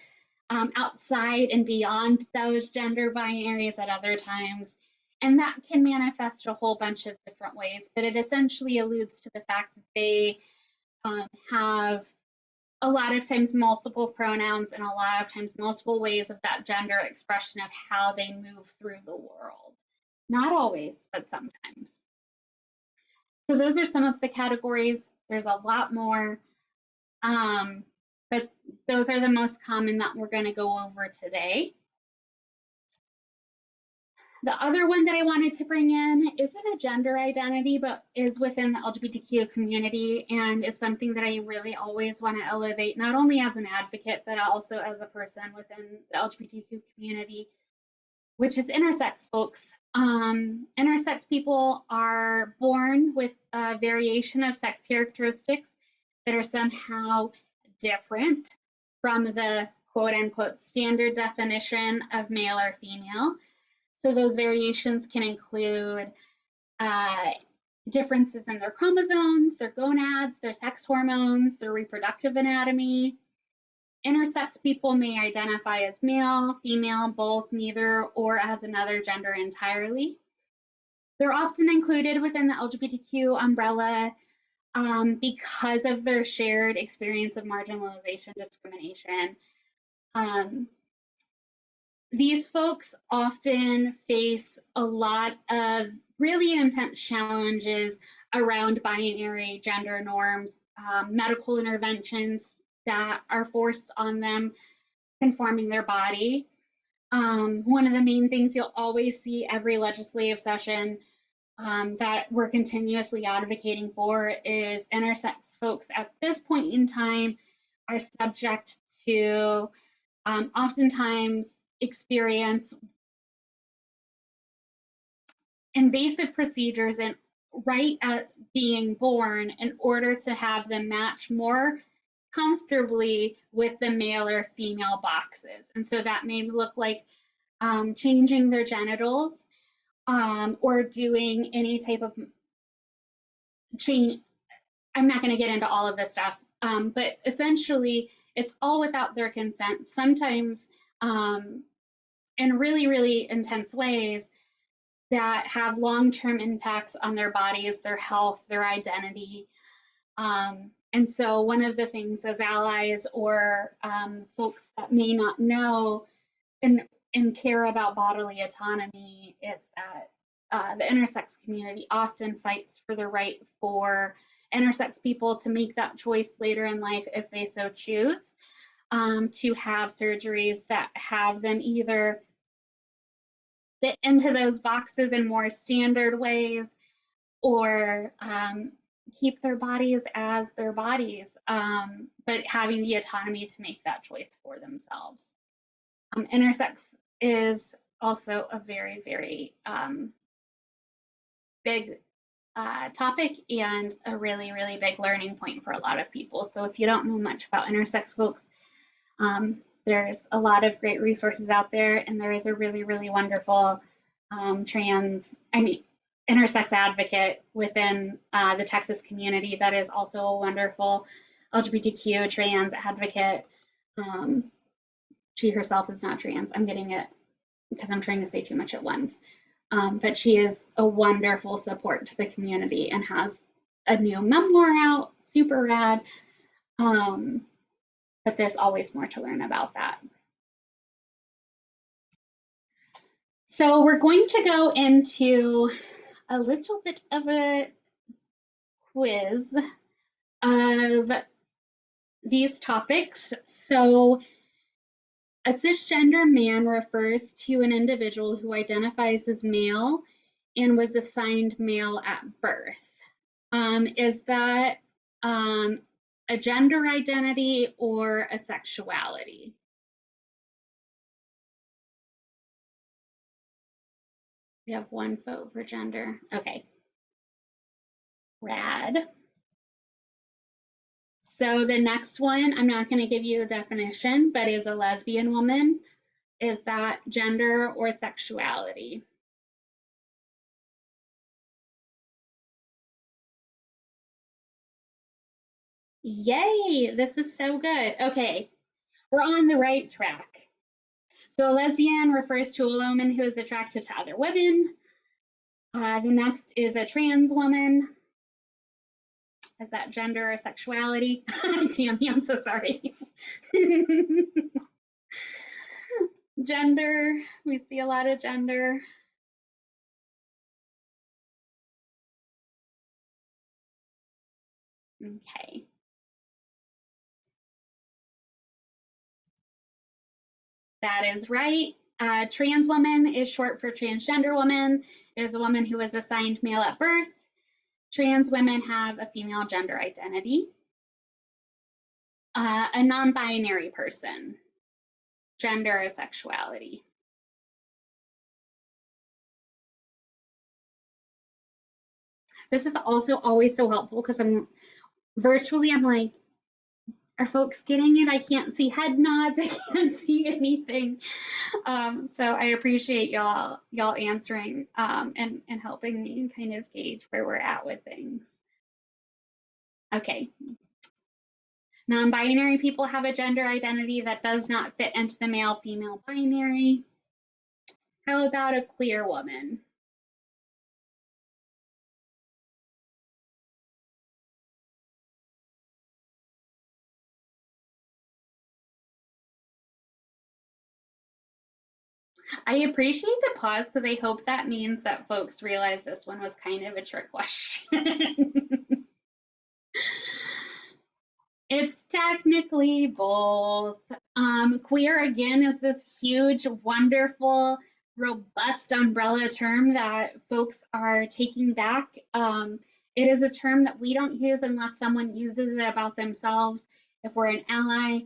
outside and beyond those gender binaries at other times. And that can manifest a whole bunch of different ways, but it essentially alludes to the fact that they have a lot of times multiple pronouns and a lot of times multiple ways of that gender expression of how they move through the world. Not always, but sometimes. So those are some of the categories. There's a lot more, but those are the most common that we're going to go over today. The other one that I wanted to bring in isn't a gender identity, but is within the LGBTQ community, and is something that I really always want to elevate, not only as an advocate, but also as a person within the LGBTQ community, which is intersex folks. Intersex people are born with a variation of sex characteristics that are somehow different from the quote unquote standard definition of male or female. So those variations can include differences in their chromosomes, their gonads, their sex hormones, their reproductive anatomy. Intersex people may identify as male, female, both, neither, or as another gender entirely. They're often included within the LGBTQ umbrella because of their shared experience of marginalization, discrimination. These folks often face a lot of really intense challenges around binary gender norms, medical interventions that are forced on them conforming their body. One of the main things you'll always see every legislative session that we're continuously advocating for is intersex folks at this point in time are subject to oftentimes experience invasive procedures and right at being born in order to have them match more comfortably with the male or female boxes. And so that may look like changing their genitals or doing any type of change. I'm not going to get into all of this stuff, but essentially it's all without their consent, sometimes in really, really intense ways that have long-term impacts on their bodies, their health, their identity. And so one of the things as allies or folks that may not know and care about bodily autonomy is that the intersex community often fights for the right for intersex people to make that choice later in life if they so choose, to have surgeries that have them either fit into those boxes in more standard ways or keep their bodies as their bodies, but having the autonomy to make that choice for themselves. Intersex is also a very, very big topic and a really, really big learning point for a lot of people. So if you don't know much about intersex folks, there's a lot of great resources out there, and there is a really, really wonderful intersex advocate within the Texas community that is also a wonderful LGBTQ trans advocate. She herself is not trans. I'm getting it because I'm trying to say too much at once. But she is a wonderful support to the community and has a new memoir out, super rad. But there's always more to learn about that. So we're going to go into a little bit of a quiz of these topics. So a cisgender man refers to an individual who identifies as male and was assigned male at birth. Is that a gender identity or a sexuality? We have one vote for gender. Okay. Rad. So the next one, I'm not going to give you the definition, but is a lesbian woman. Is that gender or sexuality? Yay, this is so good. Okay, we're on the right track. So a lesbian refers to a woman who is attracted to other women. The next is a trans woman. Is that gender or sexuality? Tammy, I'm so sorry. Gender, we see a lot of gender. Okay. That is right. Trans woman is short for transgender woman. There's a woman who was assigned male at birth. Trans women have a female gender identity. A non-binary person, gender or sexuality. This is also always so helpful because I'm like, are folks getting it? I can't see head nods. I can't see anything. So I appreciate y'all answering and helping me kind of gauge where we're at with things. Okay. Non-binary people have a gender identity that does not fit into the male-female binary. How about a queer woman? I appreciate the pause because I hope that means that folks realize this one was kind of a trick question. It's technically both. Queer, again, is this huge, wonderful, robust umbrella term that folks are taking back. It is a term that we don't use unless someone uses it about themselves. If we're an ally,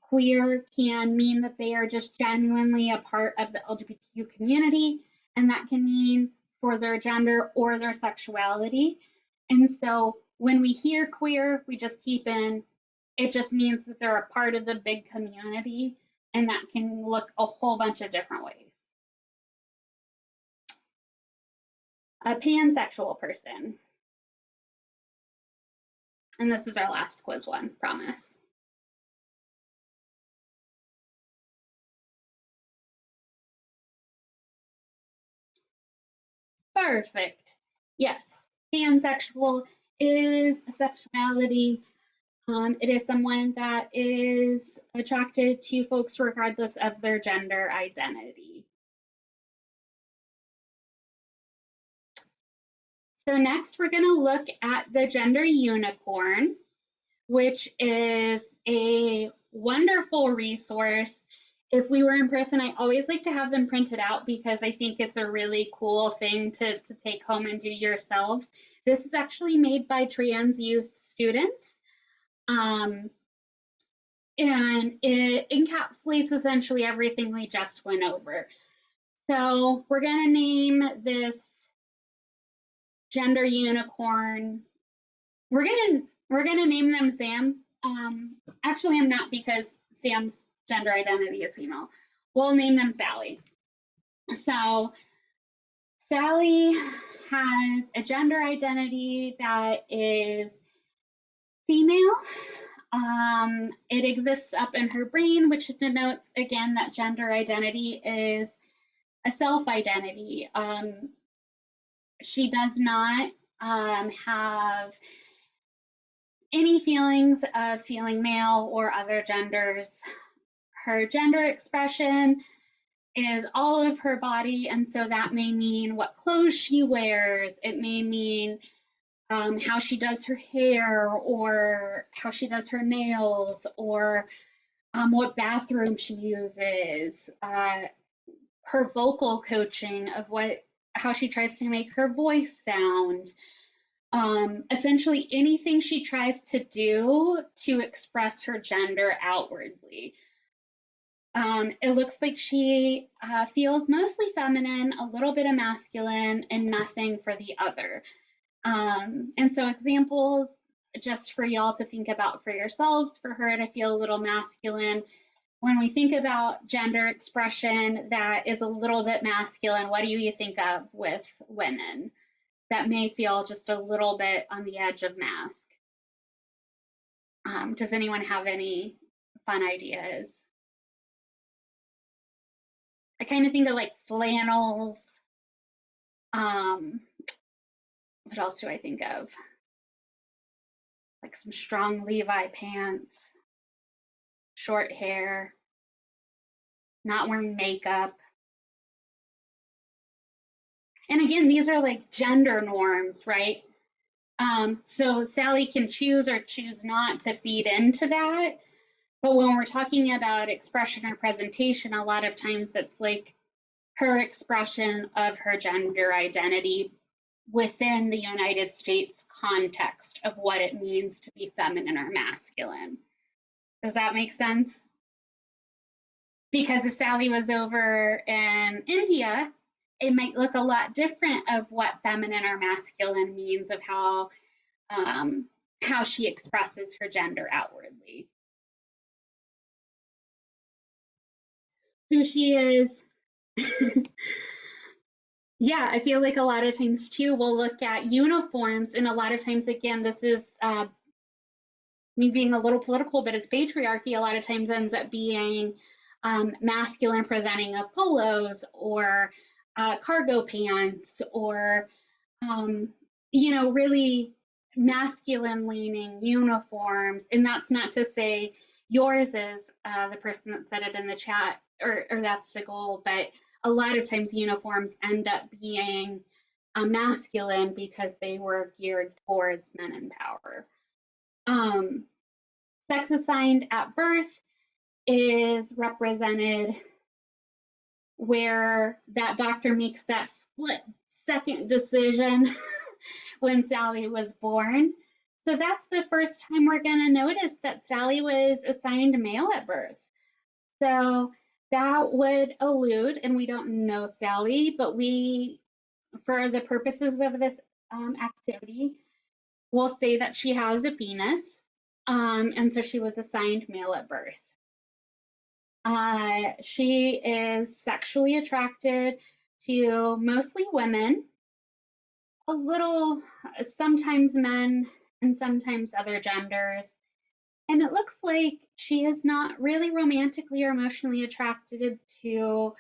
queer can mean that they are just genuinely a part of the LGBTQ community, and that can mean for their gender or their sexuality. And so when we hear queer, we just keep in, it just means that they're a part of the big community, and that can look a whole bunch of different ways. A pansexual person. And this is our last quiz one, promise. Perfect. Yes, pansexual is a sexuality. It is someone that is attracted to folks regardless of their gender identity. So next we're going to look at the gender unicorn, which is a wonderful resource. If we were in person, I always like to have them printed out because I think it's a really cool thing to take home and do yourselves. This is actually made by trans youth students. And it encapsulates essentially everything we just went over. So we're going to name this gender unicorn. We're gonna name them Sam. Actually, I'm not, because Sam's gender identity is female. We'll name them Sally. So Sally has a gender identity that is female. It exists up in her brain, which denotes, again, that gender identity is a self-identity. She does not have any feelings of feeling male or other genders. Her gender expression is all of her body, and so that may mean what clothes she wears. It may mean how she does her hair or how she does her nails or what bathroom she uses, her vocal coaching of how she tries to make her voice sound. Essentially anything she tries to do to express her gender outwardly. It looks like she feels mostly feminine, a little bit of masculine, and nothing for the other. And so examples, just for y'all to think about for yourselves, for her to feel a little masculine. When we think about gender expression that is a little bit masculine, what do you think of with women that may feel just a little bit on the edge of mask? Does anyone have any fun ideas? I kind of think of like flannels. What else do I think of? Like some strong Levi pants, short hair, not wearing makeup. And again, these are like gender norms, right? So Sally can choose or choose not to feed into that. But when we're talking about expression or presentation, a lot of times that's like her expression of her gender identity within the United States context of what it means to be feminine or masculine. Does that make sense? Because if Sally was over in India, it might look a lot different of what feminine or masculine means of how she expresses her gender outwardly. Who she is. Yeah, I feel like a lot of times too, we'll look at uniforms, and a lot of times, again, this is me being a little political, but it's patriarchy. A lot of times ends up being masculine presenting of polos or cargo pants or, really masculine leaning uniforms. And that's not to say yours is the person that said it in the chat, or that's the goal, but a lot of times uniforms end up being masculine because they were geared towards men in power. Sex assigned at birth is represented where that doctor makes that split second decision when Sally was born. So that's the first time we're going to notice that Sally was assigned male at birth. So that would allude, and we don't know Sally, but we, for the purposes of this activity, we'll say that she has a penis, and so she was assigned male at birth. She is sexually attracted to mostly women, a little, sometimes men, and sometimes other genders. And it looks like she is not really romantically or emotionally attracted to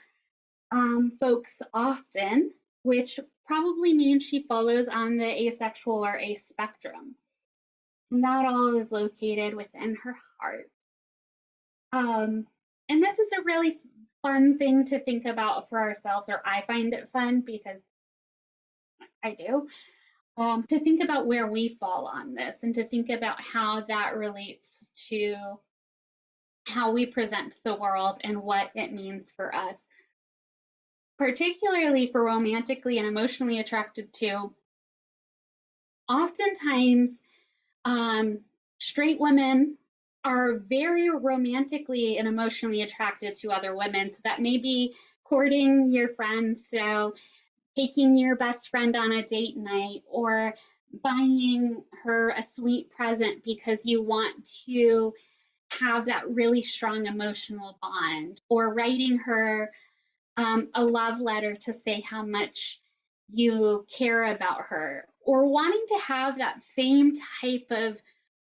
folks often, which probably means she follows on the asexual or ace spectrum. And that all is located within her heart. And this is a really fun thing to think about for ourselves, or I find it fun because I do, to think about where we fall on this and to think about how that relates to how we present to the world and what it means for us, particularly for romantically and emotionally attracted to. Oftentimes, straight women are very romantically and emotionally attracted to other women. So that may be courting your friends, so taking your best friend on a date night, or buying her a sweet present because you want to have that really strong emotional bond, or writing her a love letter to say how much you care about her, or wanting to have that same type of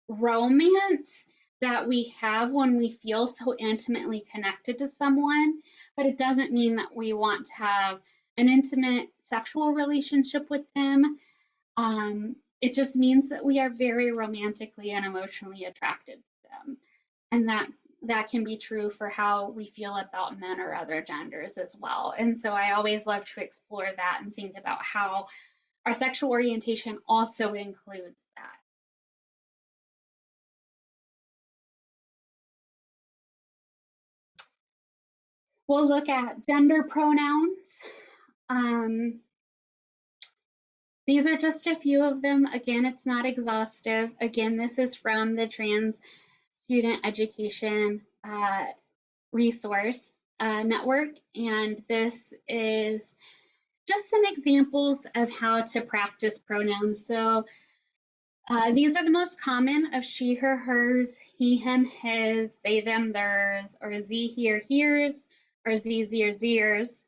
romance that we have when we feel so intimately connected to someone. But it doesn't mean that we want to have an intimate sexual relationship with them. It just means that we are very romantically and emotionally attracted to them. And that can be true for how we feel about men or other genders as well. And so I always love to explore that and think about how our sexual orientation also includes that. We'll look at gender pronouns. These are just a few of them. Again, it's not exhaustive. Again, this is from the Trans Student Education Resource Network, and this is just some examples of how to practice pronouns. So these are the most common of she, her, hers, he, him, his, they, them, theirs, or z, he, or hers, or z, z, or zers.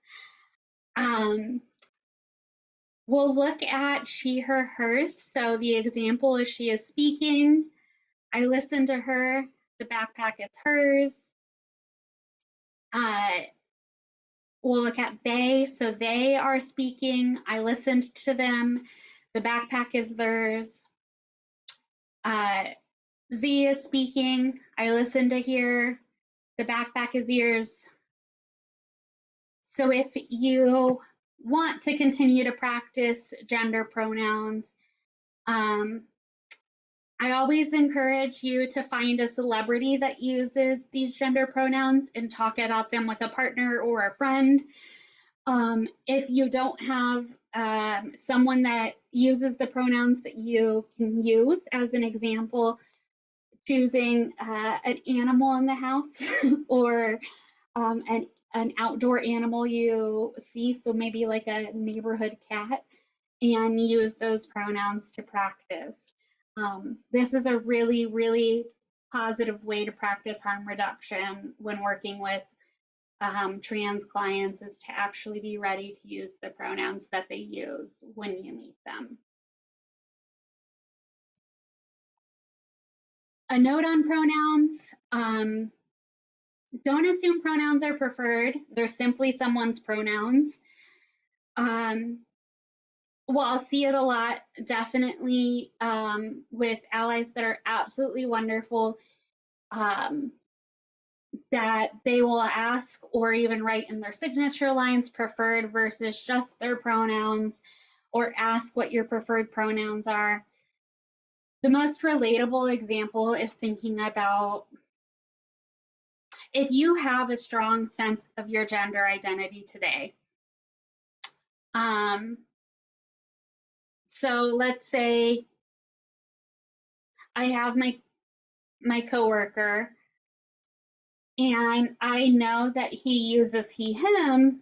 We'll look at she, her, hers. So the example is she is speaking. I listen to her. The backpack is hers. We'll look at they. So they are speaking. I listened to them. The backpack is theirs. Z is speaking. I listen to hear. The backpack is yours. So if you want to continue to practice gender pronouns, I always encourage you to find a celebrity that uses these gender pronouns and talk about them with a partner or a friend. If you don't have someone that uses the pronouns that you can use, as an example, choosing an animal in the house or an outdoor animal you see, so maybe like a neighborhood cat, and use those pronouns to practice. This is a really, really positive way to practice harm reduction when working with trans clients, is to actually be ready to use the pronouns that they use when you meet them. A note on pronouns. Don't assume pronouns are preferred. They're simply someone's pronouns. Well, I'll see it a lot, definitely, with allies that are absolutely wonderful, that they will ask or even write in their signature lines preferred versus just their pronouns, or ask what your preferred pronouns are. The most relatable example is thinking about if you have a strong sense of your gender identity today. So let's say I have my coworker, and I know that he uses he, him.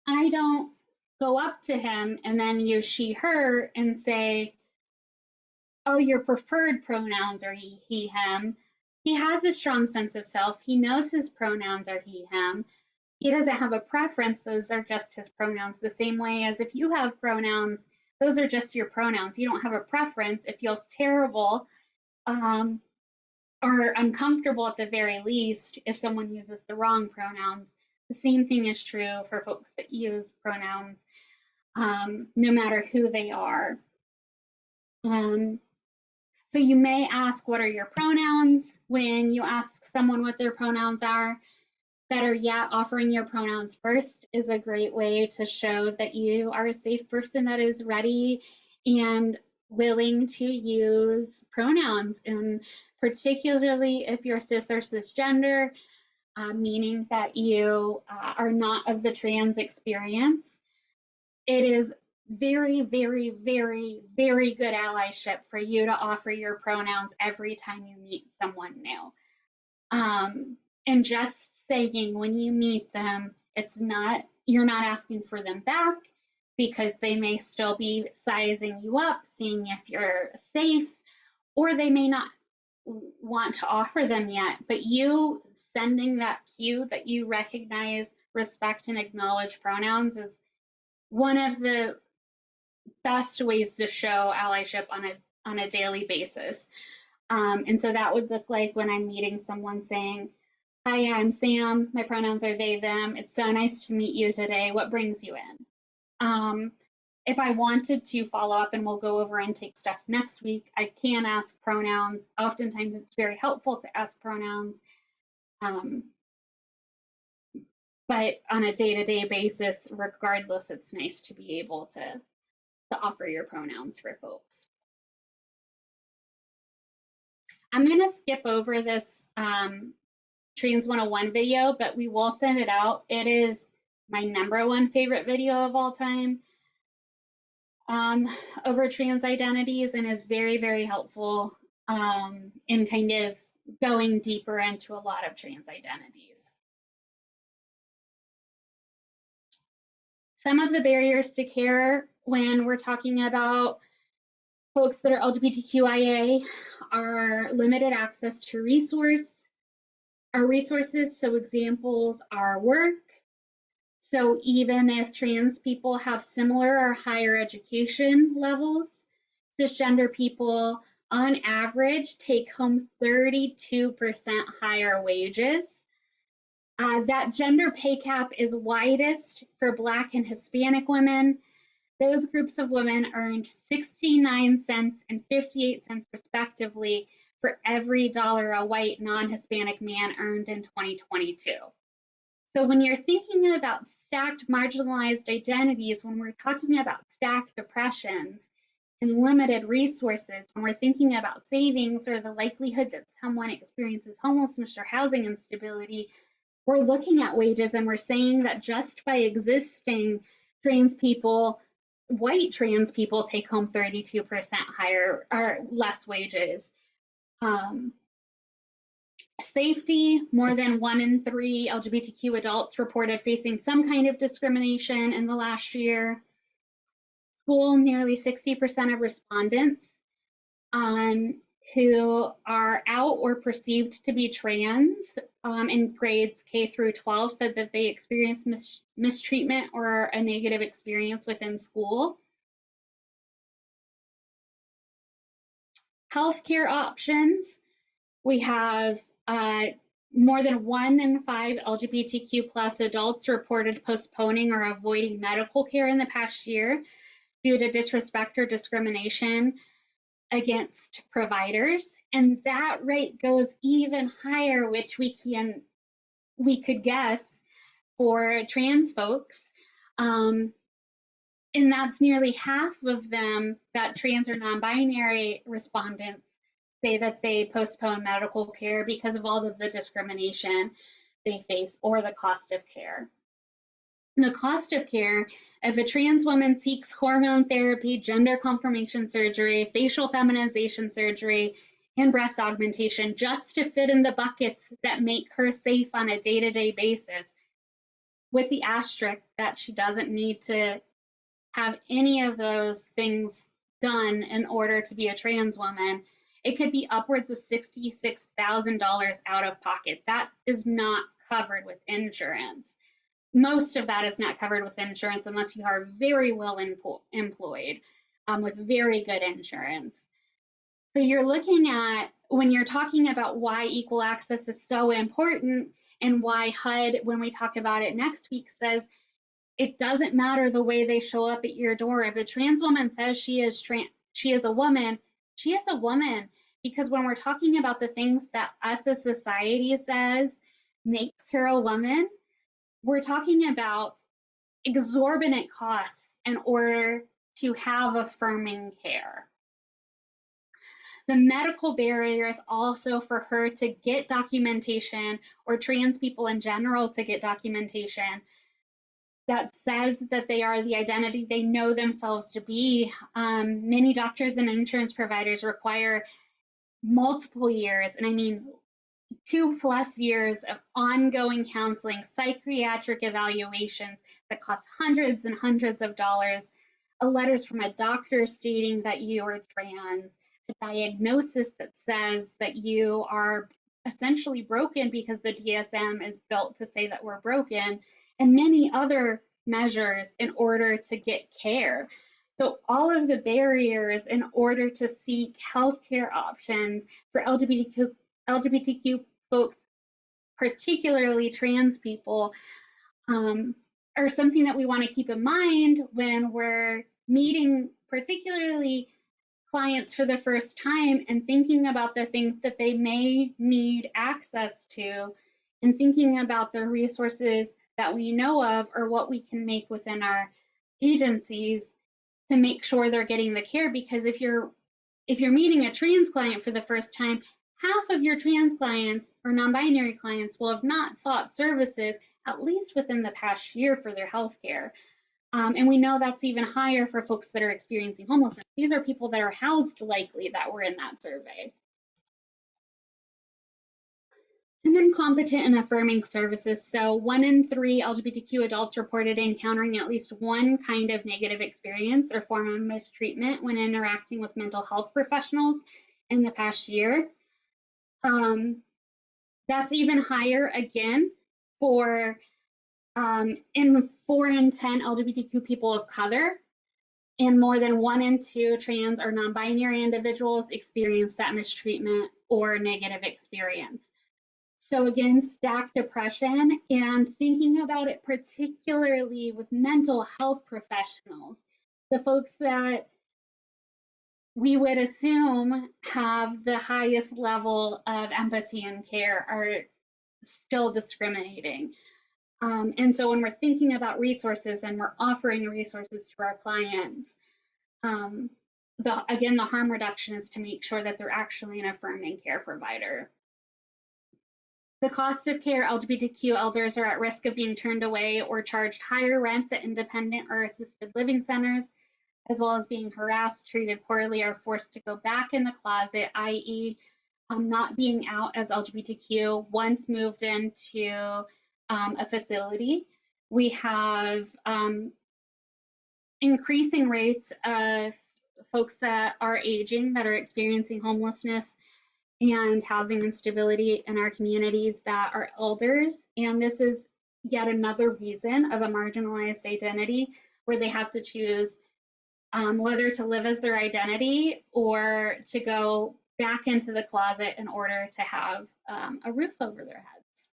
I don't go up to him and then use she, her and say, oh, your preferred pronouns are he, him. He has a strong sense of self. He knows his pronouns are he, him. He doesn't have a preference. Those are just his pronouns. The same way as if you have pronouns, those are just your pronouns. You don't have a preference. It feels terrible or uncomfortable at the very least if someone uses the wrong pronouns. The same thing is true for folks that use pronouns, no matter who they are. So you may ask, what are your pronouns? When you ask someone what their pronouns are, better yet, offering your pronouns first is a great way to show that you are a safe person that is ready and willing to use pronouns, and particularly if you're cis or cisgender, meaning that you are not of the trans experience. It is very, very, very, very good allyship for you to offer your pronouns every time you meet someone new. And just saying when you meet them, you're not asking for them back, because they may still be sizing you up, seeing if you're safe, or they may not want to offer them yet, but you sending that cue that you recognize, respect, and acknowledge pronouns is one of the best ways to show allyship on a daily basis. And so that would look like when I'm meeting someone saying, hi, I'm Sam. My pronouns are they, them. It's so nice to meet you today. What brings you in? If I wanted to follow up, and we'll go over intake stuff next week, I can ask pronouns. Oftentimes it's very helpful to ask pronouns. But on a day-to-day basis, regardless, it's nice to be able to to offer your pronouns for folks. I'm going to skip over this Trans 101 video, but we will send it out. It is my #1 favorite video of all time over trans identities, and is very, very helpful in kind of going deeper into a lot of trans identities. Some of the barriers to care when we're talking about folks that are LGBTQIA are limited access to resources. So examples are work. So even if trans people have similar or higher education levels, cisgender people on average take home 32% higher wages. That gender pay gap is widest for Black and Hispanic women. Those groups of women earned 69 cents and 58 cents respectively for every dollar a white non-Hispanic man earned in 2022. So when you're thinking about stacked marginalized identities, when we're talking about stacked oppressions and limited resources, when we're thinking about savings or the likelihood that someone experiences homelessness or housing instability, we're looking at wages and we're saying that just by existing, trans people, white trans people take home 32% higher or less wages. Safety, more than 1 in 3 LGBTQ adults reported facing some kind of discrimination in the last year. School, nearly 60% of respondents who are out or perceived to be trans in grades K through 12 said that they experienced mistreatment or a negative experience within school. Healthcare options, we have more than 1 in 5 LGBTQ plus adults reported postponing or avoiding medical care in the past year due to disrespect or discrimination against providers. And that rate goes even higher, which we could guess for trans folks. And that's nearly half of them, that trans or non-binary respondents say that they postpone medical care because of all of the discrimination they face or the cost of care. The cost of care, if a trans woman seeks hormone therapy, gender confirmation surgery, facial feminization surgery, and breast augmentation just to fit in the buckets that make her safe on a day-to-day basis, with the asterisk that she doesn't need to have any of those things done in order to be a trans woman, it could be upwards of $66,000 out of pocket. That is not covered with insurance. Most of that is not covered with insurance unless you are very well employed with very good insurance. So you're looking at, when you're talking about why equal access is so important and why HUD, when we talk about it next week, says it doesn't matter the way they show up at your door. If a trans woman says she is a woman, she is a woman. Because when we're talking about the things that us as society says makes her a woman, we're talking about exorbitant costs in order to have affirming care. The medical barriers also for her to get documentation, or trans people in general to get documentation that says that they are the identity they know themselves to be. Many doctors and insurance providers require multiple years, and I mean 2+ years of ongoing counseling, psychiatric evaluations that cost hundreds and hundreds of dollars, letters from a doctor stating that you are trans, a diagnosis that says that you are essentially broken because the DSM is built to say that we're broken, and many other measures in order to get care. So all of the barriers in order to seek healthcare options for LGBTQ folks, particularly trans people, are something that we want to keep in mind when we're meeting particularly clients for the first time and thinking about the things that they may need access to, and thinking about the resources that we know of or what we can make within our agencies to to make sure they're getting the care, because if you're meeting a trans client for the first time, half of your trans clients or non-binary clients will have not sought services at least within the past year for their health care. And we know that's even higher for folks that are experiencing homelessness. These are people that are housed likely that were in that survey. And then competent and affirming services. So 1 in 3 LGBTQ adults reported encountering at least one kind of negative experience or form of mistreatment when interacting with mental health professionals in the past year. That's even higher again for in 4 in 10 LGBTQ people of color, and more than 1 in 2 trans or non-binary individuals experience that mistreatment or negative experience. So again, stacked depression, and thinking about it particularly with mental health professionals, the folks that we would assume have the highest level of empathy and care are still discriminating. And so when we're thinking about resources and we're offering resources to our clients, again, the harm reduction is to make sure that they're actually an affirming care provider. The cost of care, LGBTQ elders are at risk of being turned away or charged higher rents at independent or assisted living centers, as well as being harassed, treated poorly, or forced to go back in the closet, i.e. Not being out as LGBTQ once moved into a facility. We have increasing rates of folks that are aging, that are experiencing homelessness and housing instability in our communities that are elders. And this is yet another reason of a marginalized identity where they have to choose whether to live as their identity or to go back into the closet in order to have a roof over their heads.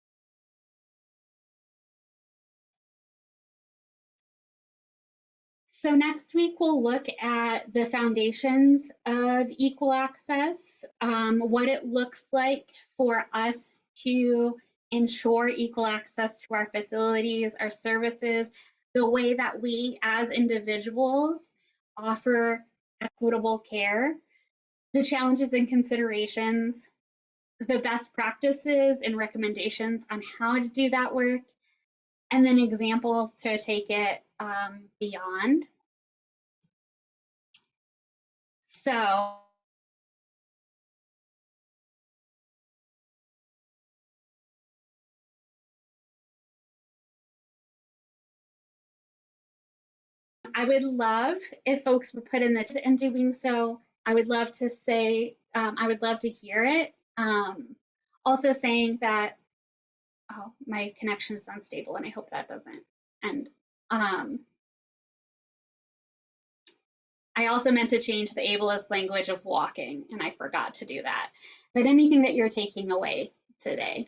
So next week, we'll look at the foundations of equal access, what it looks like for us to ensure equal access to our facilities, our services, the way that we as individuals offer equitable care, the challenges and considerations, the best practices and recommendations on how to do that work, and then examples to take it beyond. So I would love if folks would put in the chat, and doing so, I would love to say, I would love to hear it. Also saying that, oh, my connection is unstable and I hope that doesn't end. I also meant to change the ableist language of walking and I forgot to do that. But anything that you're taking away today.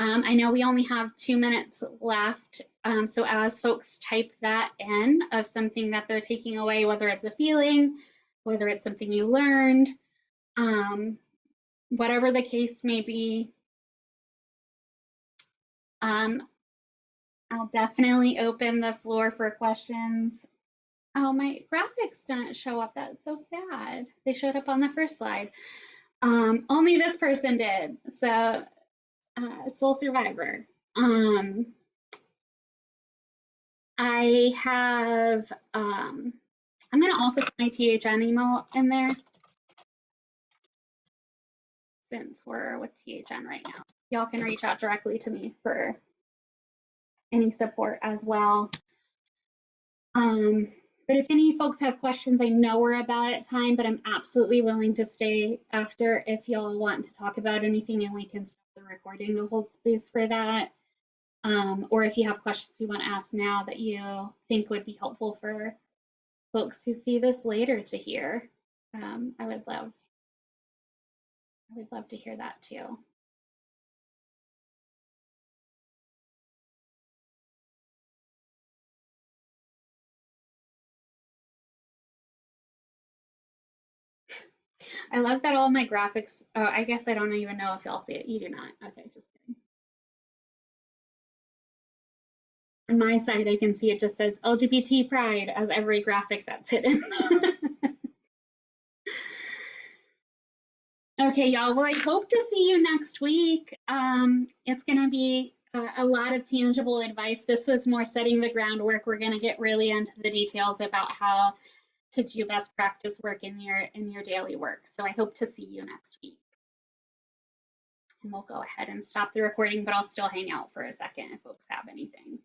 I know we only have 2 minutes left. So as folks type that in of something that they're taking away, whether it's a feeling, whether it's something you learned, whatever the case may be, I'll definitely open the floor for questions. Oh, my graphics didn't show up. That's so sad. They showed up on the first slide. Only this person did. So, Soul Survivor. I have, I'm going to also put my THN email in there since we're with THN right now. Y'all can reach out directly to me for any support as well. But if any folks have questions, I know we're about at time, but I'm absolutely willing to stay after if y'all want to talk about anything, and we can stop the recording to hold space for that. Or if you have questions you want to ask now that you think would be helpful for folks who see this later to hear, I would love to hear that too. I love that all my graphics, oh, I guess I don't even know if y'all see it. You do not. Okay, just kidding. On my side, I can see it just says LGBT pride as every graphic that's hidden. Okay, y'all. Well, I hope to see you next week. It's going to be a lot of tangible advice. This was more setting the groundwork. We're going to get really into the details about how to do best practice work in your daily work. So I hope to see you next week. And we'll go ahead and stop the recording, but I'll still hang out for a second if folks have anything.